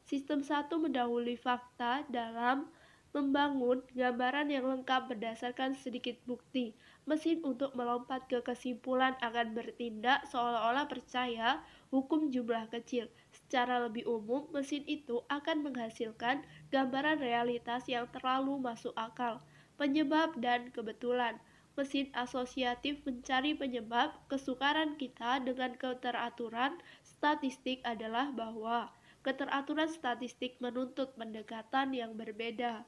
Sistem satu mendahului fakta dalam membangun gambaran yang lengkap berdasarkan sedikit bukti. Mesin untuk melompat ke kesimpulan akan bertindak seolah-olah percaya hukum jumlah kecil. Secara lebih umum, mesin itu akan menghasilkan gambaran realitas yang terlalu masuk akal, penyebab dan kebetulan. Mesin asosiatif mencari penyebab kesukaran kita dengan keteraturan statistik adalah bahwa keteraturan statistik menuntut pendekatan yang berbeda.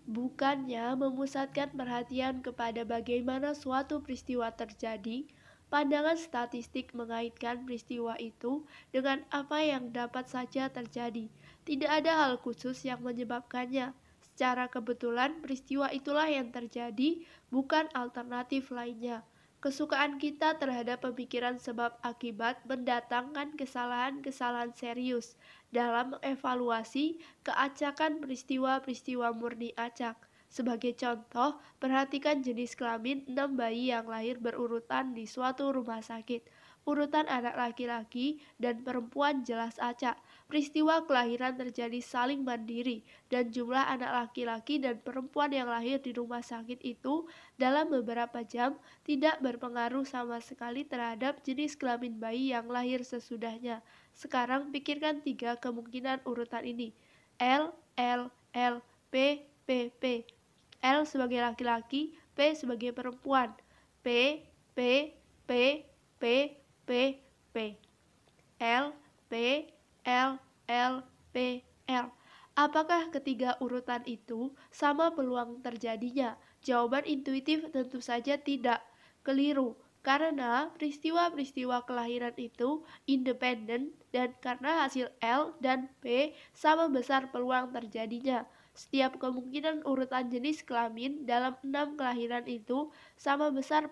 Bukannya memusatkan perhatian kepada bagaimana suatu peristiwa terjadi, pandangan statistik mengaitkan peristiwa itu dengan apa yang dapat saja terjadi. Tidak ada hal khusus yang menyebabkannya. Secara kebetulan, peristiwa itulah yang terjadi, bukan alternatif lainnya. Kesukaan kita terhadap pemikiran sebab akibat mendatangkan kesalahan-kesalahan serius dalam mengevaluasi keacakan peristiwa-peristiwa murni acak. Sebagai contoh, perhatikan jenis kelamin 6 bayi yang lahir berurutan di suatu rumah sakit. Urutan anak laki-laki dan perempuan jelas acak. Peristiwa kelahiran terjadi saling mandiri, dan jumlah anak laki-laki dan perempuan yang lahir di rumah sakit itu dalam beberapa jam tidak berpengaruh sama sekali terhadap jenis kelamin bayi yang lahir sesudahnya. Sekarang pikirkan 3 kemungkinan urutan ini. L, L, L, P, P, P. L sebagai laki-laki, P sebagai perempuan. P, P, P, P, P, P. L, P, L, L, P, L. Apakah ketiga urutan itu sama peluang terjadinya? Jawaban intuitif tentu saja tidak. Keliru, karena peristiwa-peristiwa kelahiran itu independen dan karena hasil L dan P sama besar peluang terjadinya. Setiap kemungkinan urutan jenis kelamin dalam 6 kelahiran itu sama besar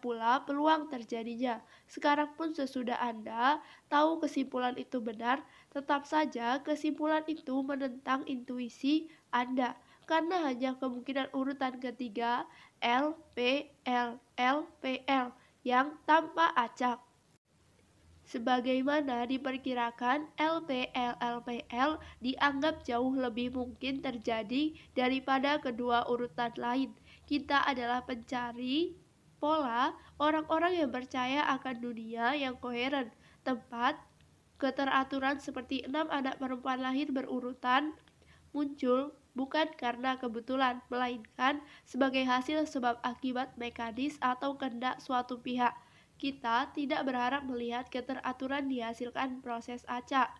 pula peluang terjadinya. Sekarang pun sesudah Anda tahu kesimpulan itu benar, tetap saja kesimpulan itu menentang intuisi Anda. Karena hanya kemungkinan urutan ketiga L, P, L, L, P, L yang tanpa acak. Sebagaimana diperkirakan, LPL LPL dianggap jauh lebih mungkin terjadi daripada kedua urutan lain. Kita adalah pencari pola orang-orang yang percaya akan dunia yang koheren, tempat keteraturan seperti 6 anak perempuan lahir berurutan muncul bukan karena kebetulan, melainkan sebagai hasil sebab akibat mekanis atau kehendak suatu pihak. Kita tidak berharap melihat keteraturan dihasilkan proses acak.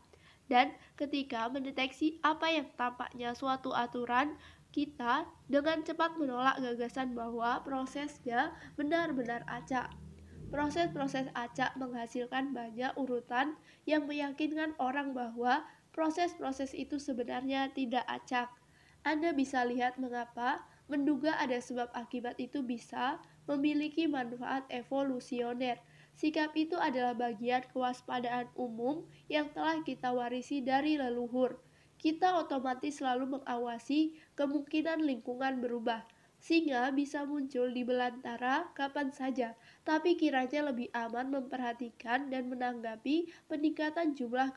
Dan ketika mendeteksi apa yang tampaknya suatu aturan, kita dengan cepat menolak gagasan bahwa prosesnya benar-benar acak. Proses-proses acak menghasilkan banyak urutan yang meyakinkan orang bahwa proses-proses itu sebenarnya tidak acak. Anda bisa lihat mengapa menduga ada sebab akibat itu bisa memiliki manfaat evolusioner. Sikap itu adalah bagian kewaspadaan umum yang telah kita warisi dari leluhur. Kita otomatis selalu mengawasi kemungkinan lingkungan berubah, sehingga bisa muncul di belantara kapan saja. Tapi kiranya lebih aman memperhatikan dan menanggapi peningkatan jumlah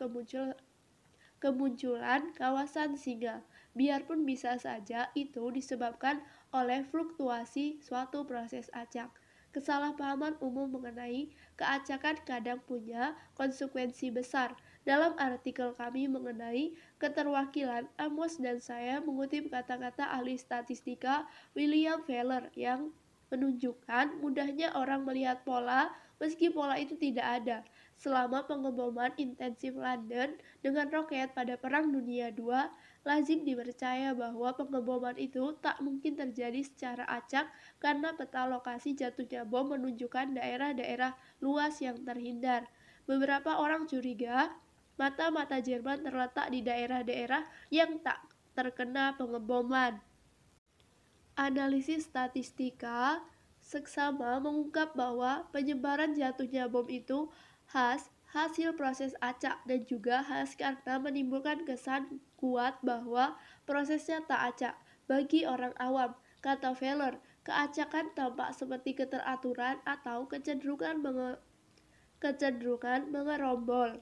kemunculan kawasan singa. Biarpun bisa saja itu disebabkan oleh fluktuasi suatu proses acak. Kesalahpahaman umum mengenai keacakan kadang punya konsekuensi besar. Dalam artikel kami mengenai keterwakilan, Amos dan saya mengutip kata-kata ahli statistika William Feller yang menunjukkan mudahnya orang melihat pola meski pola itu tidak ada. Selama pengeboman intensif London dengan roket pada Perang Dunia II, lazim dipercaya bahwa pengeboman itu tak mungkin terjadi secara acak karena peta lokasi jatuhnya bom menunjukkan daerah-daerah luas yang terhindar. Beberapa orang curiga mata-mata Jerman terletak di daerah-daerah yang tak terkena pengeboman. Analisis statistika seksama mengungkap bahwa penyebaran jatuhnya bom itu hasil proses acak dan juga khas karena menimbulkan kesan kuat bahwa prosesnya tak acak. Bagi orang awam, kata Feller, keacakan tampak seperti keteraturan atau kecenderungan mengerombol.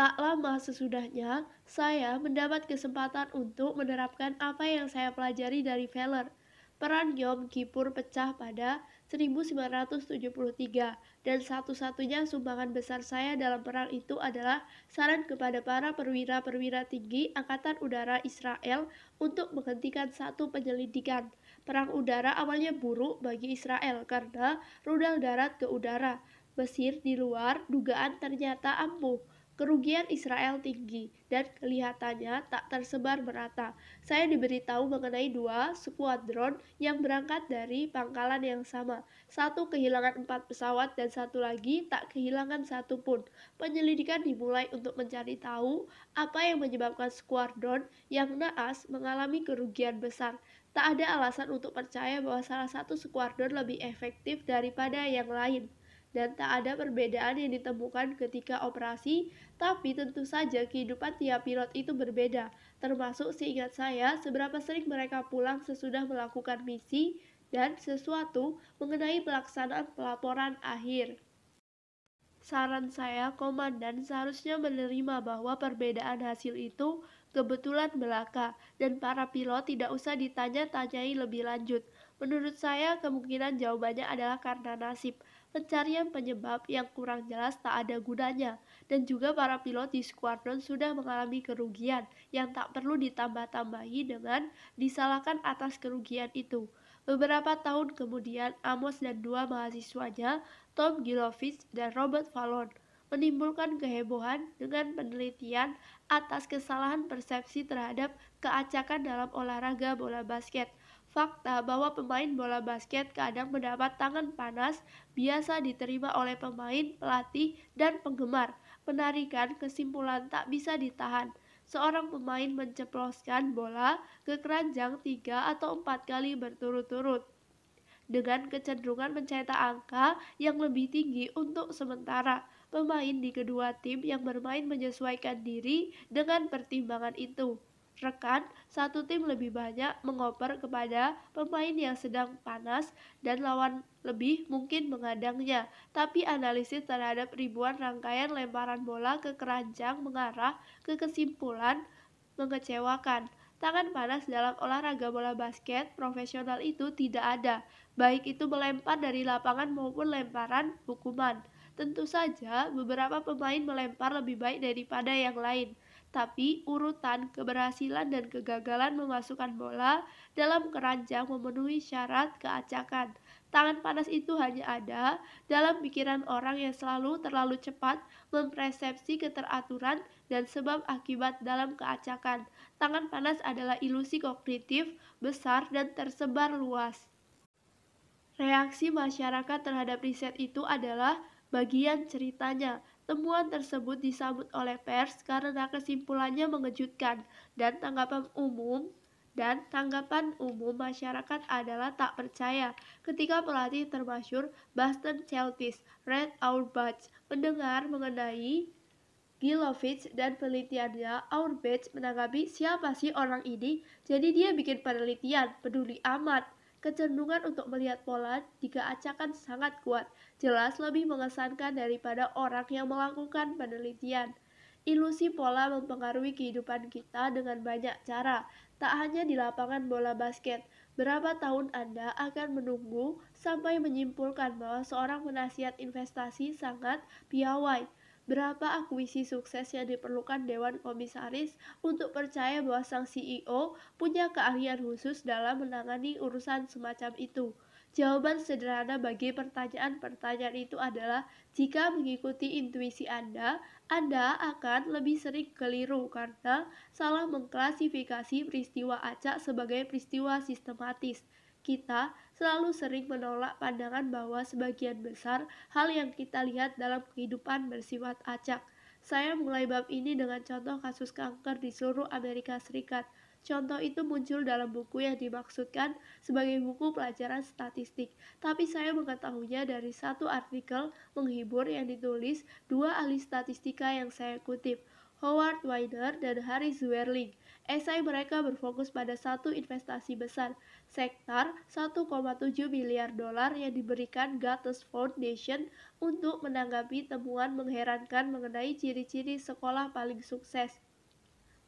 Tak lama sesudahnya, saya mendapat kesempatan untuk menerapkan apa yang saya pelajari dari Feller. Peran Yom Kippur pecah pada 1973 dan satu-satunya sumbangan besar saya dalam perang itu adalah saran kepada para perwira-perwira tinggi Angkatan Udara Israel untuk menghentikan satu penyelidikan. Perang udara awalnya buruk bagi Israel karena rudal darat ke udara. Mesir di luar dugaan ternyata ampuh. Kerugian Israel tinggi dan kelihatannya tak tersebar merata. Saya diberitahu mengenai 2 skuadron yang berangkat dari pangkalan yang sama. Satu kehilangan 4 pesawat dan satu lagi tak kehilangan satu pun. Penyelidikan dimulai untuk mencari tahu apa yang menyebabkan skuadron yang naas mengalami kerugian besar. Tak ada alasan untuk percaya bahwa salah satu skuadron lebih efektif daripada yang lain. Dan tak ada perbedaan yang ditemukan ketika operasi, tapi tentu saja kehidupan tiap pilot itu berbeda, termasuk seingat saya seberapa sering mereka pulang sesudah melakukan misi dan sesuatu mengenai pelaksanaan pelaporan akhir. Saran saya, komandan seharusnya menerima bahwa perbedaan hasil itu kebetulan belaka dan para pilot tidak usah ditanya-tanyai lebih lanjut. Menurut saya, kemungkinan jawabannya adalah karena nasib. Pencarian penyebab yang kurang jelas tak ada gunanya, dan juga para pilot di skuadron sudah mengalami kerugian yang tak perlu ditambah-tambahi dengan disalahkan atas kerugian itu. Beberapa tahun kemudian, Amos dan 2 mahasiswanya, Tom Gilovich dan Robert Fallon, menimbulkan kehebohan dengan penelitian atas kesalahan persepsi terhadap keacakan dalam olahraga bola basket. Fakta bahwa pemain bola basket kadang mendapat tangan panas biasa diterima oleh pemain, pelatih, dan penggemar. Menarikan kesimpulan tak bisa ditahan. Seorang pemain menceploskan bola ke keranjang 3 atau 4 kali berturut-turut dengan kecenderungan mencetak angka yang lebih tinggi untuk sementara. Pemain di kedua tim yang bermain menyesuaikan diri dengan pertimbangan itu. Rekan satu tim lebih banyak mengoper kepada pemain yang sedang panas dan lawan lebih mungkin menghadangnya. Tapi analisis terhadap ribuan rangkaian lemparan bola ke keranjang mengarah ke kesimpulan mengecewakan. Tangan panas dalam olahraga bola basket profesional itu tidak ada, baik itu melempar dari lapangan maupun lemparan hukuman. Tentu saja, beberapa pemain melempar lebih baik daripada yang lain, tapi urutan keberhasilan dan kegagalan memasukkan bola dalam keranjang memenuhi syarat keacakan. Tangan panas itu hanya ada dalam pikiran orang yang selalu terlalu cepat mempersepsi keteraturan dan sebab akibat dalam keacakan. Tangan panas adalah ilusi kognitif besar dan tersebar luas. Reaksi masyarakat terhadap riset itu adalah bagian ceritanya. Temuan tersebut disambut oleh pers karena kesimpulannya mengejutkan dan tanggapan umum masyarakat adalah tak percaya. Ketika pelatih termasyur Boston Celtics, Red Auerbach, mendengar mengenai Gilovich dan penelitiannya, Auerbach menanggapi, siapa sih orang ini? Jadi dia bikin penelitian, peduli amat. Kecenderungan untuk melihat pola di keacakan sangat kuat, jelas lebih mengesankan daripada orang yang melakukan penelitian. Ilusi pola mempengaruhi kehidupan kita dengan banyak cara, tak hanya di lapangan bola basket. Berapa tahun Anda akan menunggu sampai menyimpulkan bahwa seorang penasihat investasi sangat piawai? Berapa akuisisi sukses yang diperlukan Dewan Komisaris untuk percaya bahwa sang CEO punya keahlian khusus dalam menangani urusan semacam itu? Jawaban sederhana bagi pertanyaan-pertanyaan itu adalah jika mengikuti intuisi Anda akan lebih sering keliru karena salah mengklasifikasi peristiwa acak sebagai peristiwa sistematis. Kita selalu sering menolak pandangan bahwa sebagian besar hal yang kita lihat dalam kehidupan bersifat acak. Saya mulai bab ini dengan contoh kasus kanker di seluruh Amerika Serikat. Contoh itu muncul dalam buku yang dimaksudkan sebagai buku pelajaran statistik, tapi saya mengetahuinya dari satu artikel menghibur yang ditulis 2 ahli statistika yang saya kutip. Howard Weiner, dan Harry Zwerling. Esai mereka berfokus pada satu investasi besar, sekitar 1,7 miliar dolar yang diberikan Gates Foundation untuk menanggapi temuan mengherankan mengenai ciri-ciri sekolah paling sukses.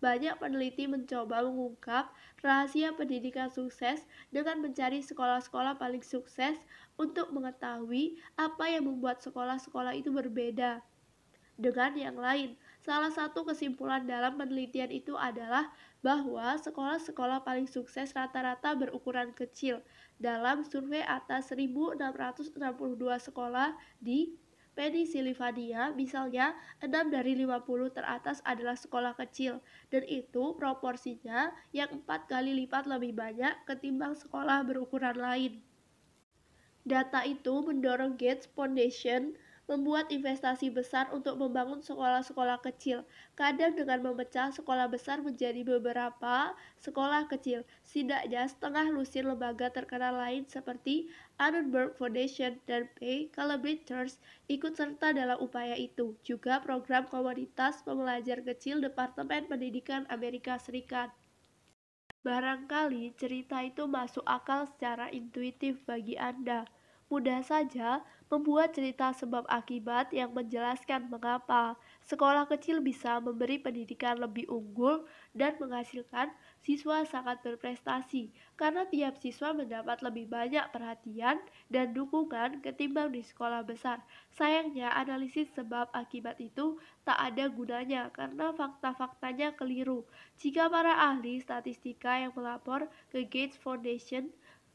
Banyak peneliti mencoba mengungkap rahasia pendidikan sukses dengan mencari sekolah-sekolah paling sukses untuk mengetahui apa yang membuat sekolah-sekolah itu berbeda dengan yang lain. Salah satu kesimpulan dalam penelitian itu adalah bahwa sekolah-sekolah paling sukses rata-rata berukuran kecil. Dalam survei atas 1.662 sekolah di Pennsylvania, misalnya 6 dari 50 teratas adalah sekolah kecil, dan itu proporsinya yang 4 kali lipat lebih banyak ketimbang sekolah berukuran lain. Data itu mendorong Gates Foundation membuat investasi besar untuk membangun sekolah-sekolah kecil, kadang dengan memecah sekolah besar menjadi beberapa sekolah kecil. Setidaknya setengah lusin lembaga terkenal lain seperti Annenberg Foundation dan Pay Collaborators ikut serta dalam upaya itu. Juga program komunitas pembelajar kecil Departemen Pendidikan Amerika Serikat. Barangkali cerita itu masuk akal secara intuitif bagi Anda. Mudah saja membuat cerita sebab akibat yang menjelaskan mengapa sekolah kecil bisa memberi pendidikan lebih unggul dan menghasilkan siswa sangat berprestasi karena tiap siswa mendapat lebih banyak perhatian dan dukungan ketimbang di sekolah besar. Sayangnya analisis sebab akibat itu tak ada gunanya karena fakta-faktanya keliru. Jika para ahli statistika yang melapor ke Gates Foundation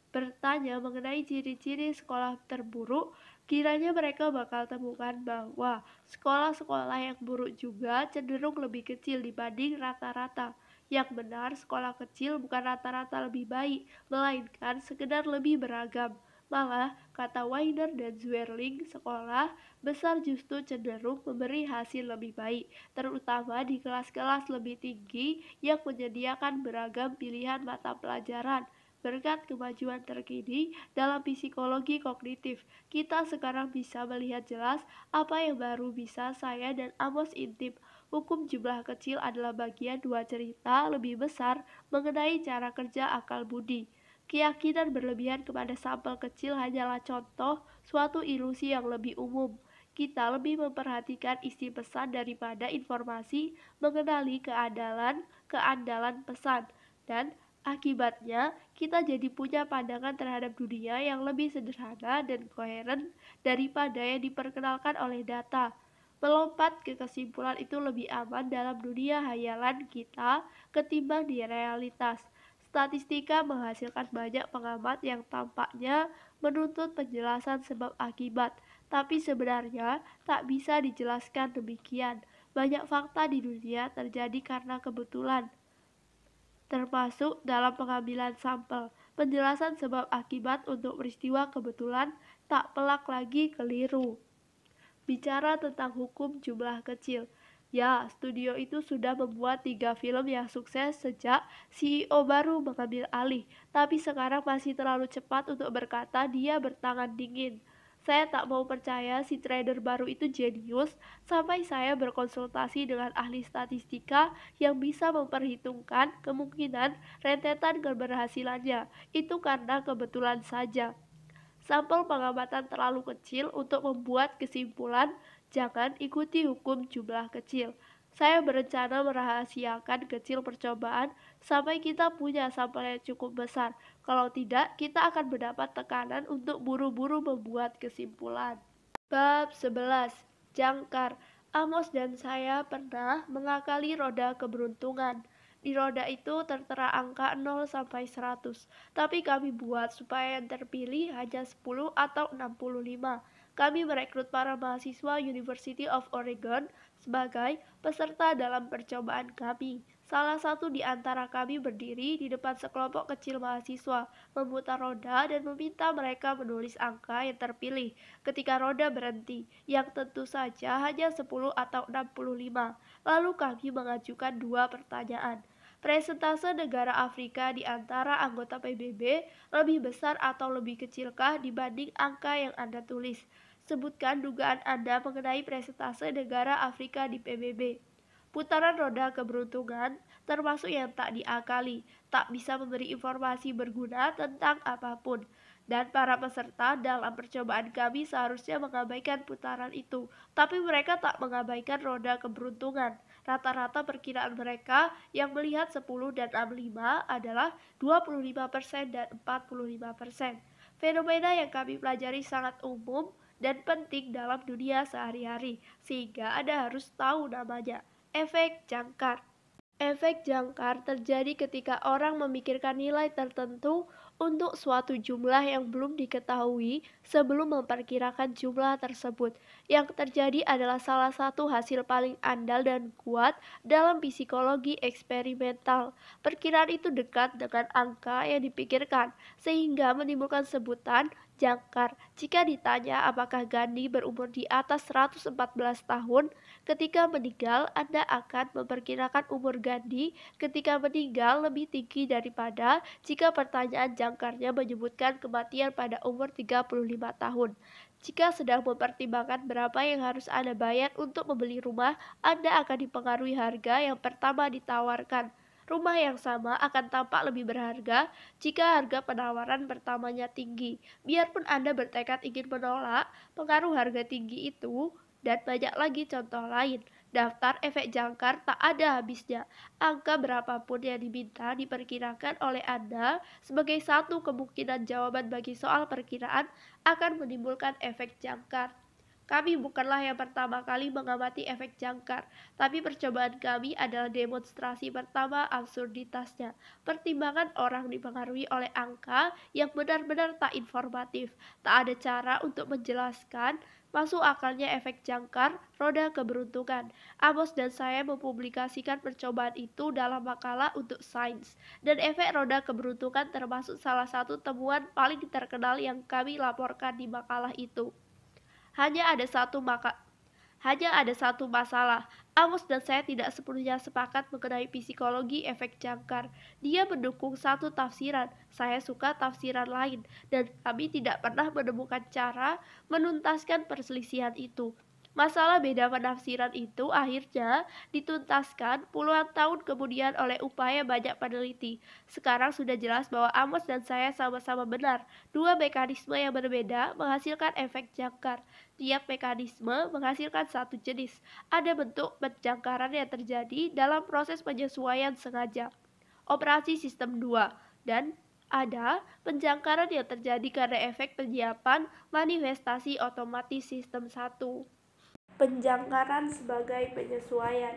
bertanya mengenai ciri-ciri sekolah terburuk, kiranya mereka bakal temukan bahwa sekolah-sekolah yang buruk juga cenderung lebih kecil dibanding rata-rata. Yang benar, sekolah kecil bukan rata-rata lebih baik, melainkan sekedar lebih beragam. Malah, kata Weiner dan Zwerling, sekolah besar justru cenderung memberi hasil lebih baik, terutama di kelas-kelas lebih tinggi yang menyediakan beragam pilihan mata pelajaran. Berkat kemajuan terkini dalam psikologi kognitif, kita sekarang bisa melihat jelas apa yang baru bisa saya dan Amos intip. Hukum jumlah kecil adalah bagian dua cerita lebih besar mengenai cara kerja akal budi. Keyakinan berlebihan kepada sampel kecil hanyalah contoh suatu ilusi yang lebih umum. Kita lebih memperhatikan isi pesan daripada informasi mengenali keandalan pesan. Dan akibatnya, kita jadi punya pandangan terhadap dunia yang lebih sederhana dan koheren daripada yang diperkenalkan oleh data. Melompat ke kesimpulan itu lebih aman dalam dunia hayalan kita ketimbang di realitas. Statistika menghasilkan banyak pengamat yang tampaknya menuntut penjelasan sebab akibat, tapi sebenarnya tak bisa dijelaskan demikian. Banyak fakta di dunia terjadi karena kebetulan, termasuk dalam pengambilan sampel. Penjelasan sebab akibat untuk peristiwa kebetulan tak pelak lagi keliru. Bicara tentang hukum jumlah kecil, ya, studio itu sudah membuat 3 film yang sukses sejak CEO baru mengambil alih, tapi sekarang masih terlalu cepat untuk berkata dia bertangan dingin. Saya tak mau percaya si trader baru itu jenius sampai saya berkonsultasi dengan ahli statistika yang bisa memperhitungkan kemungkinan rentetan keberhasilannya. Itu karena kebetulan saja. Sampel pengamatan terlalu kecil untuk membuat kesimpulan. Jangan ikuti hukum jumlah kecil. Saya berencana merahasiakan kecil percobaan sampai kita punya sampel yang cukup besar. Kalau tidak, kita akan mendapat tekanan untuk buru-buru membuat kesimpulan. Bab 11. Jangkar. Amos dan saya pernah mengakali roda keberuntungan. Di roda itu tertera angka 0 sampai 100, tapi kami buat supaya yang terpilih hanya 10 atau 65. Kami merekrut para mahasiswa University of Oregon sebagai peserta dalam percobaan kami. Salah satu di antara kami berdiri di depan sekelompok kecil mahasiswa, memutar roda dan meminta mereka menulis angka yang terpilih ketika roda berhenti, yang tentu saja hanya 10 atau 65. Lalu kami mengajukan dua pertanyaan. Presentase negara Afrika di antara anggota PBB lebih besar atau lebih kecilkah dibanding angka yang Anda tulis? Sebutkan dugaan Anda mengenai presentase negara Afrika di PBB. Putaran roda keberuntungan termasuk yang tak diakali, tak bisa memberi informasi berguna tentang apapun. Dan para peserta dalam percobaan kami seharusnya mengabaikan putaran itu, tapi mereka tak mengabaikan roda keberuntungan. Rata-rata perkiraan mereka yang melihat 10 dan 65 adalah 25% dan 45%. Fenomena yang kami pelajari sangat umum dan penting dalam dunia sehari-hari, sehingga Anda harus tahu namanya. Efek jangkar. Efek jangkar terjadi ketika orang memikirkan nilai tertentu untuk suatu jumlah yang belum diketahui sebelum memperkirakan jumlah tersebut. Yang terjadi adalah salah satu hasil paling andal dan kuat dalam psikologi eksperimental. Perkiraan itu dekat dengan angka yang dipikirkan, sehingga menimbulkan sebutan jangkar. Jika ditanya apakah Gandhi berumur di atas 114 tahun, ketika meninggal, Anda akan memperkirakan umur Gandhi ketika meninggal lebih tinggi daripada jika pertanyaan jangkarnya menyebutkan kematian pada umur 35 tahun. Jika sedang mempertimbangkan berapa yang harus Anda bayar untuk membeli rumah, Anda akan dipengaruhi harga yang pertama ditawarkan. Rumah yang sama akan tampak lebih berharga jika harga penawaran pertamanya tinggi. Biarpun Anda bertekad ingin menolak pengaruh harga tinggi itu, dan banyak lagi contoh lain. Daftar efek jangkar tak ada habisnya. Angka berapapun yang diminta diperkirakan oleh Anda sebagai satu kemungkinan jawaban bagi soal perkiraan akan menimbulkan efek jangkar. Kami bukanlah yang pertama kali mengamati efek jangkar, tapi percobaan kami adalah demonstrasi pertama absurditasnya. Pertimbangan orang dipengaruhi oleh angka yang benar-benar tak informatif. Tak ada cara untuk menjelaskan masuk akalnya efek jangkar roda keberuntungan. Amos dan saya mempublikasikan percobaan itu dalam makalah untuk Science, dan efek roda keberuntungan termasuk salah satu temuan paling terkenal yang kami laporkan di makalah itu. Hanya ada satu masalah. Amos dan saya tidak sepenuhnya sepakat mengenai psikologi efek jangkar. Dia mendukung satu tafsiran, saya suka tafsiran lain, dan kami tidak pernah menemukan cara menuntaskan perselisihan itu. Masalah beda penafsiran itu akhirnya dituntaskan puluhan tahun kemudian oleh upaya banyak peneliti. Sekarang sudah jelas bahwa Amos dan saya sama-sama benar. Dua mekanisme yang berbeda menghasilkan efek jangkar. Tiap mekanisme menghasilkan satu jenis. Ada bentuk penjangkaran yang terjadi dalam proses penyesuaian sengaja, operasi sistem 2, dan ada penjangkaran yang terjadi karena efek penyiapan manifestasi otomatis sistem 1. Penjangkaran sebagai penyesuaian.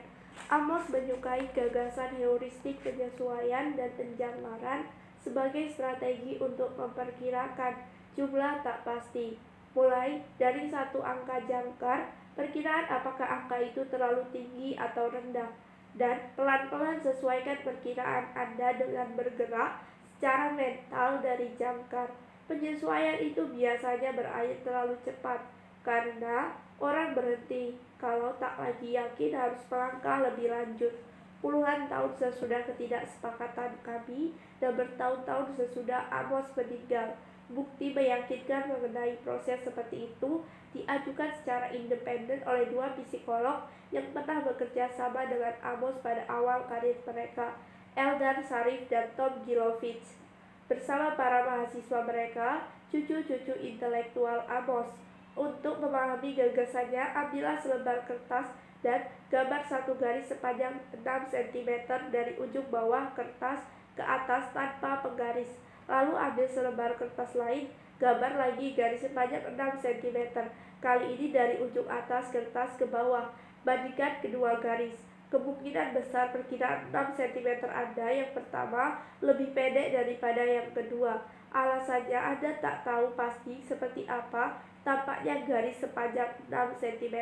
Amos menyukai gagasan heuristik penyesuaian dan penjangkaran sebagai strategi untuk memperkirakan jumlah tak pasti. Mulai dari satu angka jangkar, perkiraan apakah angka itu terlalu tinggi atau rendah, dan pelan-pelan sesuaikan perkiraan Anda dengan bergerak secara mental dari jangkar. Penyesuaian itu biasanya berakhir terlalu cepat, karena orang berhenti kalau tak lagi yakin harus melangkah lebih lanjut. Puluhan tahun sesudah ketidaksepakatan kami dan bertahun-tahun sesudah Amos meninggal, bukti meyakinkan mengenai proses seperti itu diajukan secara independen oleh dua psikolog yang pernah bekerja sama dengan Amos pada awal karir mereka, Eldar Sharif dan Tom Gilovich. Bersama para mahasiswa mereka, cucu-cucu intelektual Amos. Untuk memahami gagasannya, ambillah selembar kertas dan gambar satu garis sepanjang 6 cm dari ujung bawah kertas ke atas tanpa penggaris. Lalu ambil selembar kertas lain, gambar lagi garis sepanjang 6 cm, kali ini dari ujung atas kertas ke bawah. Bandingkan kedua garis. Kemungkinan besar perkiraan 6 cm Anda yang pertama lebih pendek daripada yang kedua. Alasannya Anda tak tahu pasti seperti apa tampaknya garis sepanjang 6 cm.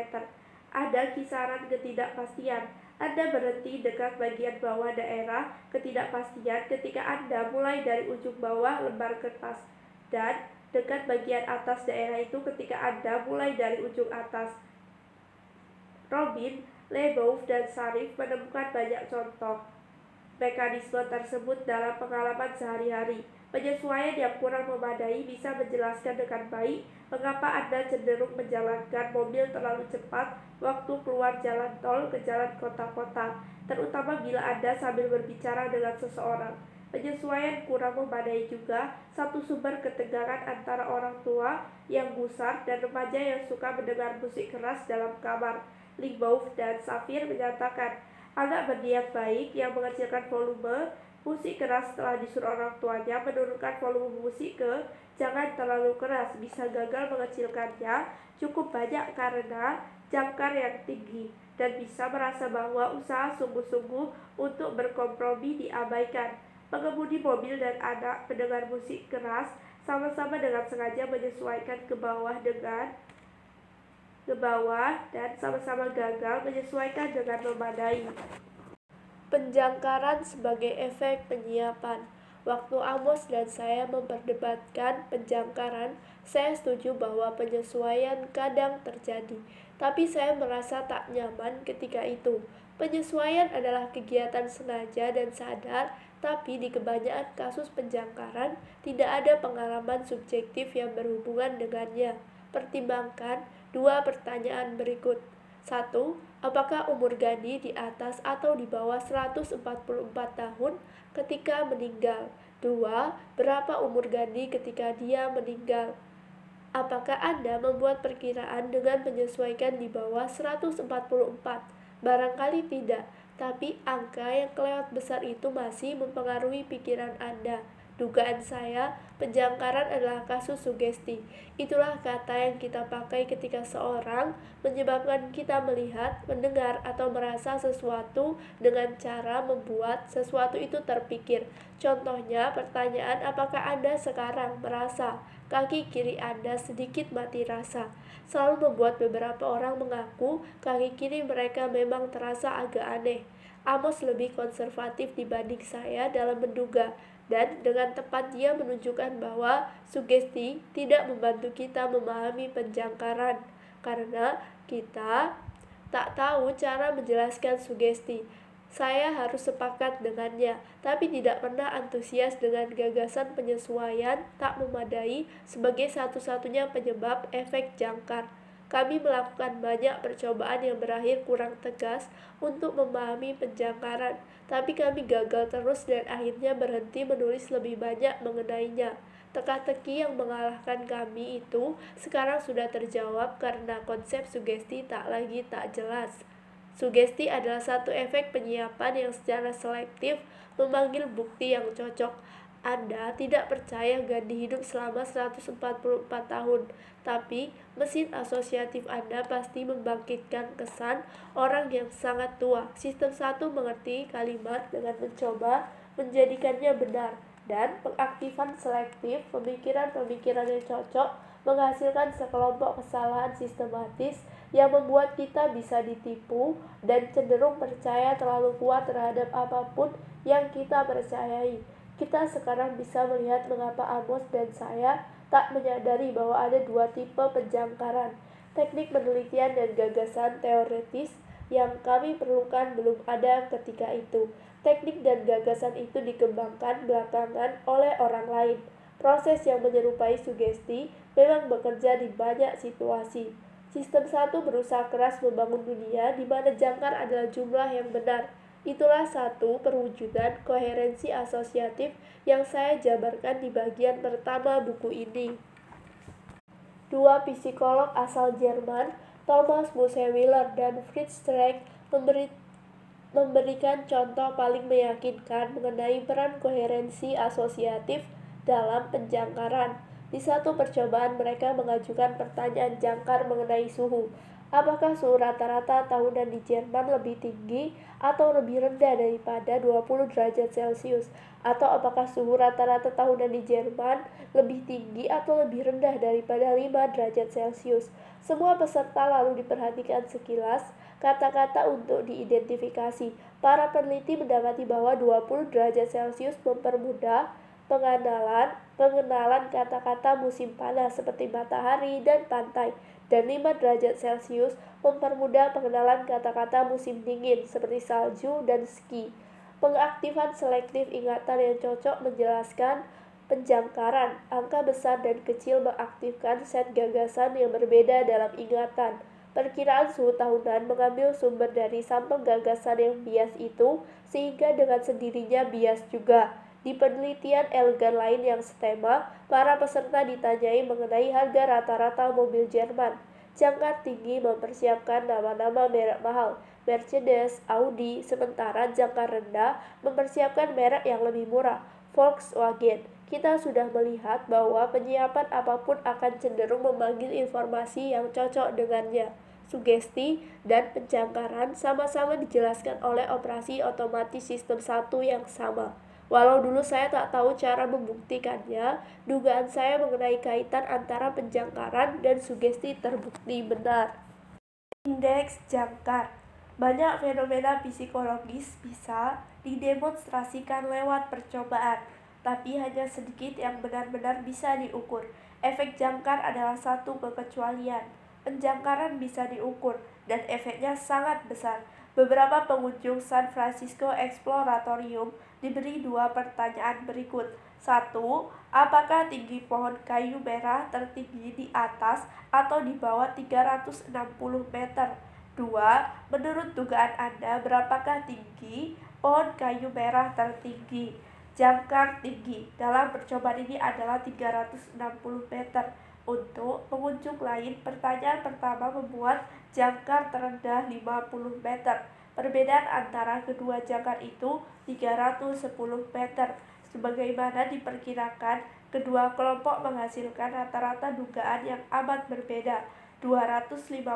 Ada kisaran ketidakpastian. Anda berhenti dekat bagian bawah daerah ketidakpastian ketika Anda mulai dari ujung bawah lembar kertas, dan dekat bagian atas daerah itu ketika Anda mulai dari ujung atas. Robin, Lebov, dan Sharif menemukan banyak contoh mekanisme tersebut dalam pengalaman sehari-hari. Penyesuaian yang kurang memadai bisa menjelaskan dengan baik mengapa Anda cenderung menjalankan mobil terlalu cepat waktu keluar jalan tol ke jalan kota-kota, terutama bila Anda sambil berbicara dengan seseorang. Penyesuaian kurang memadai juga satu sumber ketegangan antara orang tua yang gusar dan remaja yang suka mendengar musik keras dalam kamar. Limbaugh dan Safir menyatakan, anak berniat baik yang mengecilkan volume musik keras setelah disuruh orang tuanya menurunkan volume musik ke jangan terlalu keras, bisa gagal mengecilkannya cukup banyak karena jangkar yang tinggi, dan bisa merasa bahwa usaha sungguh-sungguh untuk berkompromi diabaikan. Pengemudi mobil dan anak mendengar musik keras sama-sama dengan sengaja menyesuaikan ke bawah dan sama-sama gagal menyesuaikan dengan memadai. Penjangkaran sebagai efek penyiapan. Waktu Amos dan saya memperdebatkan penjangkaran, saya setuju bahwa penyesuaian kadang terjadi, tapi saya merasa tak nyaman ketika itu. Penyesuaian adalah kegiatan sengaja dan sadar, tapi di kebanyakan kasus penjangkaran tidak ada pengalaman subjektif yang berhubungan dengannya. Pertimbangkan dua pertanyaan berikut. 1. Apakah umur Gandhi di atas atau di bawah 144 tahun ketika meninggal? 2. Berapa umur Gandhi ketika dia meninggal? Apakah Anda membuat perkiraan dengan menyesuaikan di bawah 144? Barangkali tidak, tapi angka yang kelewat besar itu masih mempengaruhi pikiran Anda. Dugaan saya, penjangkaran adalah kasus sugesti. Itulah kata yang kita pakai ketika seorang menyebabkan kita melihat, mendengar, atau merasa sesuatu dengan cara membuat sesuatu itu terpikir. Contohnya, pertanyaan apakah Anda sekarang merasa kaki kiri Anda sedikit mati rasa selalu membuat beberapa orang mengaku kaki kiri mereka memang terasa agak aneh. Amos lebih konservatif dibanding saya dalam menduga, dan dengan tepat dia menunjukkan bahwa sugesti tidak membantu kita memahami penjangkaran, karena kita tak tahu cara menjelaskan sugesti. Saya harus sepakat dengannya, tapi tidak pernah antusias dengan gagasan penyesuaian tak memadai sebagai satu-satunya penyebab efek jangkar. Kami melakukan banyak percobaan yang berakhir kurang tegas untuk memahami penjangkaran, tapi kami gagal terus dan akhirnya berhenti menulis lebih banyak mengenainya. Teka-teki yang mengalahkan kami itu sekarang sudah terjawab karena konsep sugesti tak jelas. Sugesti adalah satu efek penyiapan yang secara selektif memanggil bukti yang cocok. Anda tidak percaya Gandhi hidup selama 144 tahun, tapi mesin asosiatif Anda pasti membangkitkan kesan orang yang sangat tua. Sistem 1 mengerti kalimat dengan mencoba menjadikannya benar, dan pengaktifan selektif pemikiran-pemikiran yang cocok menghasilkan sekelompok kesalahan sistematis yang membuat kita bisa ditipu dan cenderung percaya terlalu kuat terhadap apapun yang kita percayai. Kita sekarang bisa melihat mengapa Amos dan saya tak menyadari bahwa ada dua tipe penjangkaran. Teknik penelitian dan gagasan teoretis yang kami perlukan belum ada ketika itu. Teknik dan gagasan itu dikembangkan belakangan oleh orang lain. Proses yang menyerupai sugesti memang bekerja di banyak situasi. Sistem 1 berusaha keras membangun dunia di mana jangkar adalah jumlah yang benar. Itulah satu perwujudan koherensi asosiatif yang saya jabarkan di bagian pertama buku ini. Dua psikolog asal Jerman, Thomas Bussewiller dan Fritz Streeck, memberikan contoh paling meyakinkan mengenai peran koherensi asosiatif dalam penjangkaran. Di satu percobaan mereka mengajukan pertanyaan jangkar mengenai suhu. Apakah suhu rata-rata tahunan di Jerman lebih tinggi atau lebih rendah daripada 20 derajat Celcius? Atau apakah suhu rata-rata tahunan di Jerman lebih tinggi atau lebih rendah daripada 5 derajat Celcius? Semua peserta lalu diperhatikan sekilas kata-kata untuk diidentifikasi. Para peneliti mendapati bahwa 20 derajat Celcius mempermudah pengenalan kata-kata musim panas seperti matahari dan pantai, dan 5 derajat Celcius mempermudah pengenalan kata-kata musim dingin seperti salju dan ski. Pengaktifan selektif ingatan yang cocok menjelaskan penjangkaran. Angka besar dan kecil mengaktifkan set gagasan yang berbeda dalam ingatan. Perkiraan suhu tahunan mengambil sumber dari sampel gagasan yang bias itu, sehingga dengan sendirinya bias juga. Di penelitian elegan lain yang setema, para peserta ditanyai mengenai harga rata-rata mobil Jerman. Jangkar tinggi mempersiapkan nama-nama merek mahal, Mercedes, Audi, sementara jangkar rendah mempersiapkan merek yang lebih murah, Volkswagen. Kita sudah melihat bahwa penyiapan apapun akan cenderung memanggil informasi yang cocok dengannya. Sugesti dan penjangkaran sama-sama dijelaskan oleh operasi otomatis sistem satu yang sama. Walau dulu saya tak tahu cara membuktikannya, dugaan saya mengenai kaitan antara penjangkaran dan sugesti terbukti benar. Indeks jangkar. Banyak fenomena psikologis bisa didemonstrasikan lewat percobaan, tapi hanya sedikit yang benar-benar bisa diukur. Efek jangkar adalah satu kekecualian. Penjangkaran bisa diukur, dan efeknya sangat besar. Beberapa pengunjung San Francisco Exploratorium diberi dua pertanyaan berikut. 1. Apakah tinggi pohon kayu merah tertinggi di atas atau di bawah 360 meter? 2. Menurut dugaan Anda, berapakah tinggi pohon kayu merah tertinggi? Jangkar tinggi dalam percobaan ini adalah 360 meter. Untuk pengunjung lain, pertanyaan pertama membuat jangkar terendah 50 meter. Perbedaan antara kedua jangkar itu 310 meter. Sebagaimana diperkirakan, kedua kelompok menghasilkan rata-rata dugaan yang amat berbeda, 257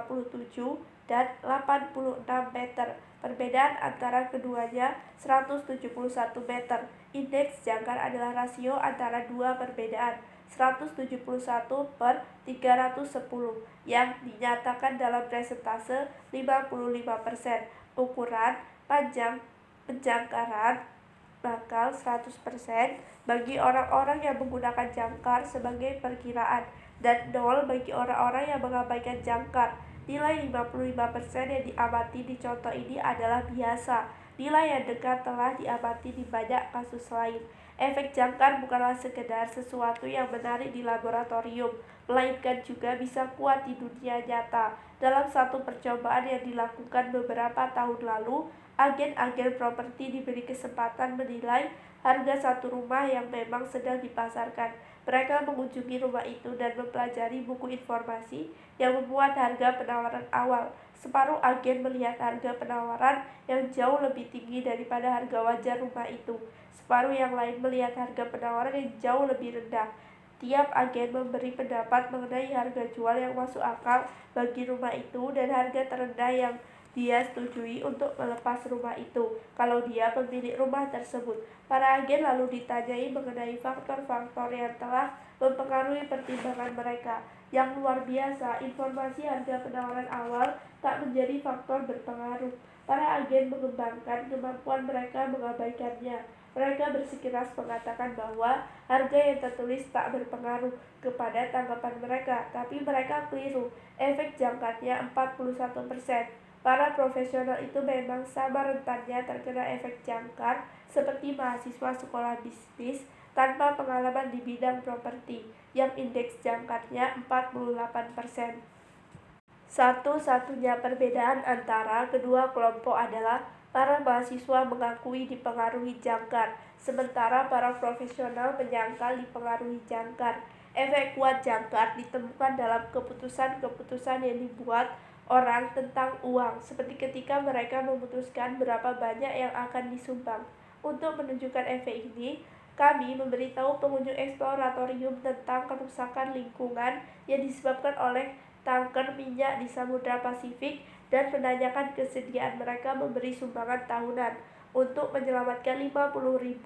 dan 86 meter. Perbedaan antara keduanya 171 meter. Indeks jangkar adalah rasio antara dua perbedaan, 171/310, yang dinyatakan dalam presentase 55%. Ukuran panjang penjangkaran bakal 100% bagi orang-orang yang menggunakan jangkar sebagai perkiraan, dan 0 bagi orang-orang yang mengabaikan jangkar. Nilai 55% yang diamati di contoh ini adalah biasa. Nilai yang dekat telah diamati di banyak kasus lain. Efek jangkar bukanlah sekedar sesuatu yang menarik di laboratorium, melainkan juga bisa kuat di dunia nyata. Dalam satu percobaan yang dilakukan beberapa tahun lalu, agen-agen properti diberi kesempatan menilai harga satu rumah yang memang sedang dipasarkan. Mereka mengunjungi rumah itu dan mempelajari buku informasi yang memuat harga penawaran awal. Separuh agen melihat harga penawaran yang jauh lebih tinggi daripada harga wajar rumah itu. Separuh yang lain melihat harga penawaran yang jauh lebih rendah. Tiap agen memberi pendapat mengenai harga jual yang masuk akal bagi rumah itu dan harga terendah yang dia setujui untuk melepas rumah itu kalau dia pemilik rumah tersebut. Para agen lalu ditanyai mengenai faktor-faktor yang telah mempengaruhi pertimbangan mereka. Yang luar biasa, informasi harga penawaran awal tak menjadi faktor berpengaruh. Para agen mengembangkan kemampuan mereka mengabaikannya. Mereka bersikeras mengatakan bahwa harga yang tertulis tak berpengaruh kepada tanggapan mereka, tapi mereka keliru. Efek jangkarnya 41%. Para profesional itu memang sama rentannya terkena efek jangkar seperti mahasiswa sekolah bisnis tanpa pengalaman di bidang properti, yang indeks jangkarnya 48%. Satu-satunya perbedaan antara kedua kelompok adalah para mahasiswa mengakui dipengaruhi jangkar, sementara para profesional menyangkal dipengaruhi jangkar. Efek kuat jangkar ditemukan dalam keputusan-keputusan yang dibuat orang tentang uang, seperti ketika mereka memutuskan berapa banyak yang akan disumbang. Untuk menunjukkan efek ini, kami memberitahu pengunjung eksploratorium tentang kerusakan lingkungan yang disebabkan oleh tangker minyak di Samudra Pasifik dan menanyakan kesediaan mereka memberi sumbangan tahunan untuk menyelamatkan 50.000